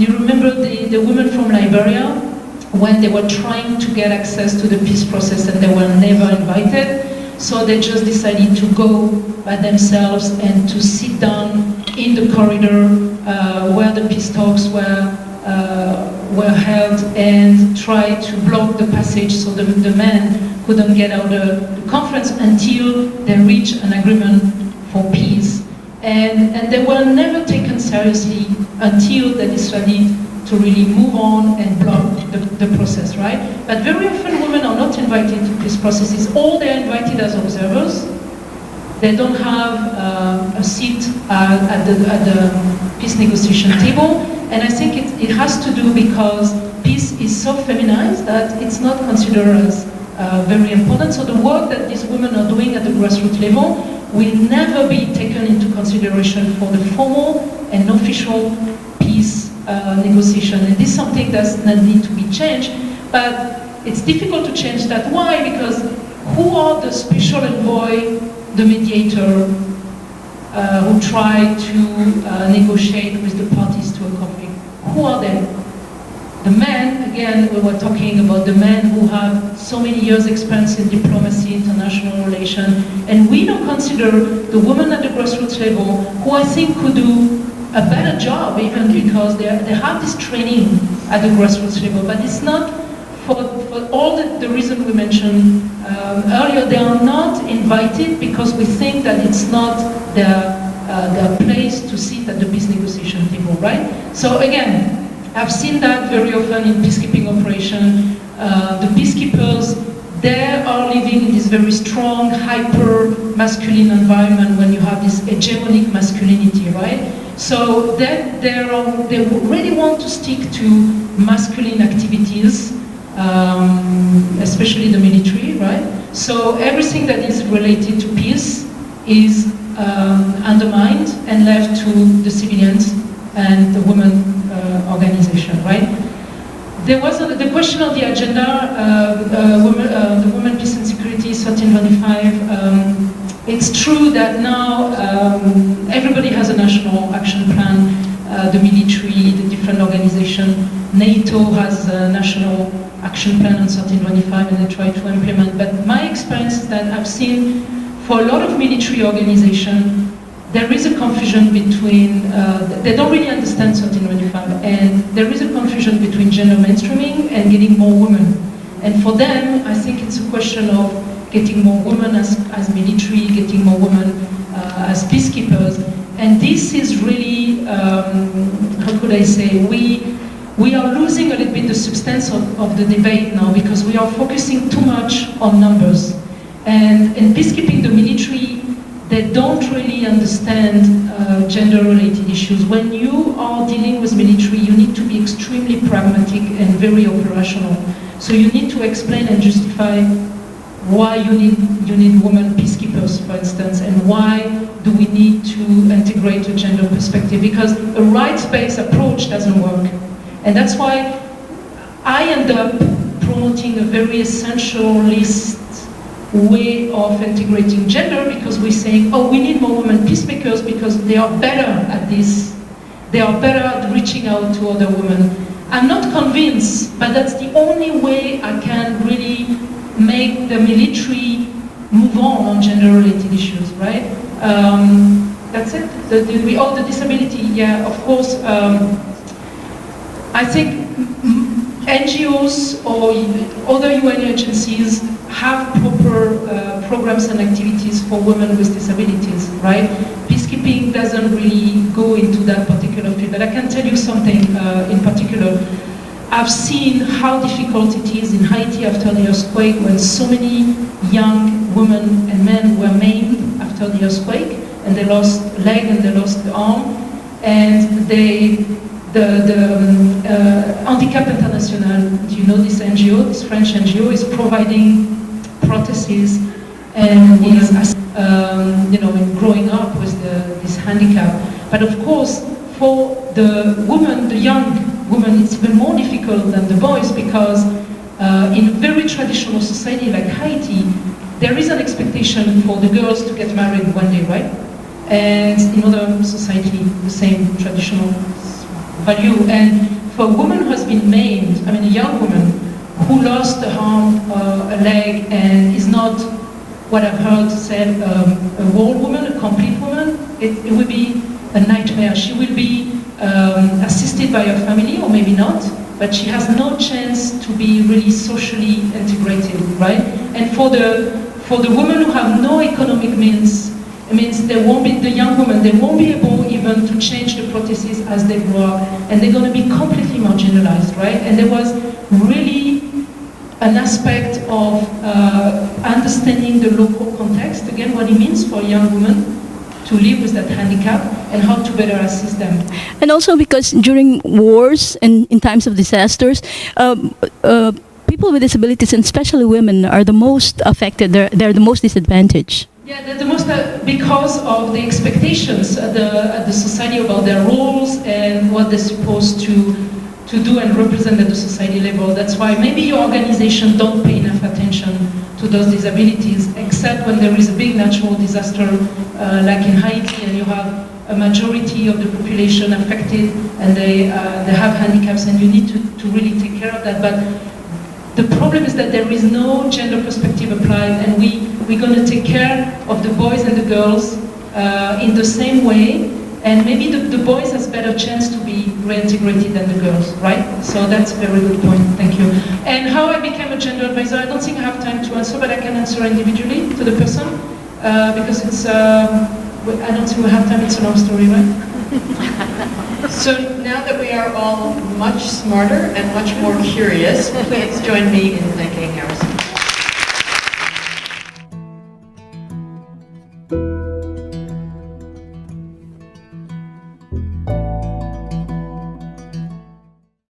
Speaker 1: you remember the women from Liberia, when they were trying to get access to the peace process and they were never invited, so they just decided to go by themselves and to sit down in the corridor where the peace talks were held and tried to block the passage so the men couldn't get out of the conference until they reached an agreement for peace. And they were never taken seriously until they decided to really move on and block the process, right? But very often women are not invited to peace processes, or they're invited as observers. They don't have a seat at the peace negotiation table. And I think it has to do because peace is so feminized that it's not considered as very important. So the work that these women are doing at the grassroots level will never be taken into consideration for the formal and official peace negotiation. And this is something that need to be changed, but it's difficult to change that. Why? Because who are the special envoy, the mediator, who try to negotiate with the parties to a conflict? Who are they? The men, again, we were talking about the men who have so many years experience in diplomacy, international relations, and we don't consider the women at the grassroots level, who I think could do a better job even because they have this training at the grassroots level, but it's not for all the reasons we mentioned earlier. They are not invited because we think that it's not their place to sit at the peace negotiation table, right? So again, I've seen that very often in peacekeeping operation. The peacekeepers, they are living in this very strong, hyper-masculine environment when you have this hegemonic masculinity, right? So they really want to stick to masculine activities, especially the military, right? So everything that is related to peace is undermined and left to the civilians and the women organization, right? There was the question on the agenda, the Women, Peace and Security 1325. It's true that now everybody has a national action plan, the military, the different organizations. NATO has a national action plan on 1325 and they try to implement. But my experience is that I've seen for a lot of military organizations, there is a confusion between, they don't really understand 1325, and there is a confusion between gender mainstreaming and getting more women. And for them, I think it's a question of getting more women as military, getting more women as peacekeepers. And this is really, how could I say, we are losing a little bit the substance of the debate now because we are focusing too much on numbers. And in peacekeeping, the military, they don't really understand gender-related issues. When you are dealing with military, you need to be extremely pragmatic and very operational. So you need to explain and justify why you need women peacekeepers, for instance, and why do we need to integrate a gender perspective, because a rights-based approach doesn't work. And that's why I end up promoting a very essentialist way of integrating gender, because we're saying, oh, we need more women peacemakers because they are better at this. They are better at reaching out to other women. I'm not convinced, but that's the only way I can really make the military move on gender-related issues, right? That's it. The disability, yeah, of course. I think NGOs or other UN agencies have proper programs and activities for women with disabilities, right? Peacekeeping doesn't really go into that particular field, but I can tell you something in particular. I've seen how difficult it is in Haiti after the earthquake, when so many young women and men were maimed after the earthquake, and they lost a leg and they lost the arm, and the Handicap International, do you know this NGO, this French NGO, is providing prostheses and is, in growing up with this handicap. But of course, for the woman, the young woman, it's even more difficult than the boys, because in a very traditional society like Haiti, there is an expectation for the girls to get married one day, right? And in other society, the same traditional value. And for a woman who has been maimed, I mean a young woman who lost a arm, a leg, and is not, what I've heard said, a whole woman, a complete woman, it would be a nightmare. She will be assisted by her family, or maybe not, but she has no chance to be really socially integrated, right? And for the women who have no economic means, it means they won't be, the young women, they won't be able even to change the prostheses as they grow up, and they're going to be completely marginalized, right? And there was really an aspect of understanding the local context, again, what it means for young women to live with that handicap and how to better assist them.
Speaker 13: And also because during wars and in times of disasters, people with disabilities, and especially women, are the most affected. They're the most disadvantaged.
Speaker 1: Yeah, they're the most, because of the expectations at the society about their roles and what they're supposed to do and represent at the society level. That's why maybe your organization don't pay enough attention to those disabilities, except when there is a big natural disaster like in Haiti, and you have a majority of the population affected, and they have handicaps, and you need to really take care of that. But the problem is that there is no gender perspective applied, and we're going to take care of the boys and the girls in the same way, and maybe the boys has better chance to be reintegrated than the girls, right? So that's a very good point, thank you. And how I became a gender advisor, I don't think I have time to answer, but I can answer individually to the person, because it's, I don't think we have time, it's a long story, right?
Speaker 8: So now that we are all much smarter and much more curious, please join me in thanking our speakers.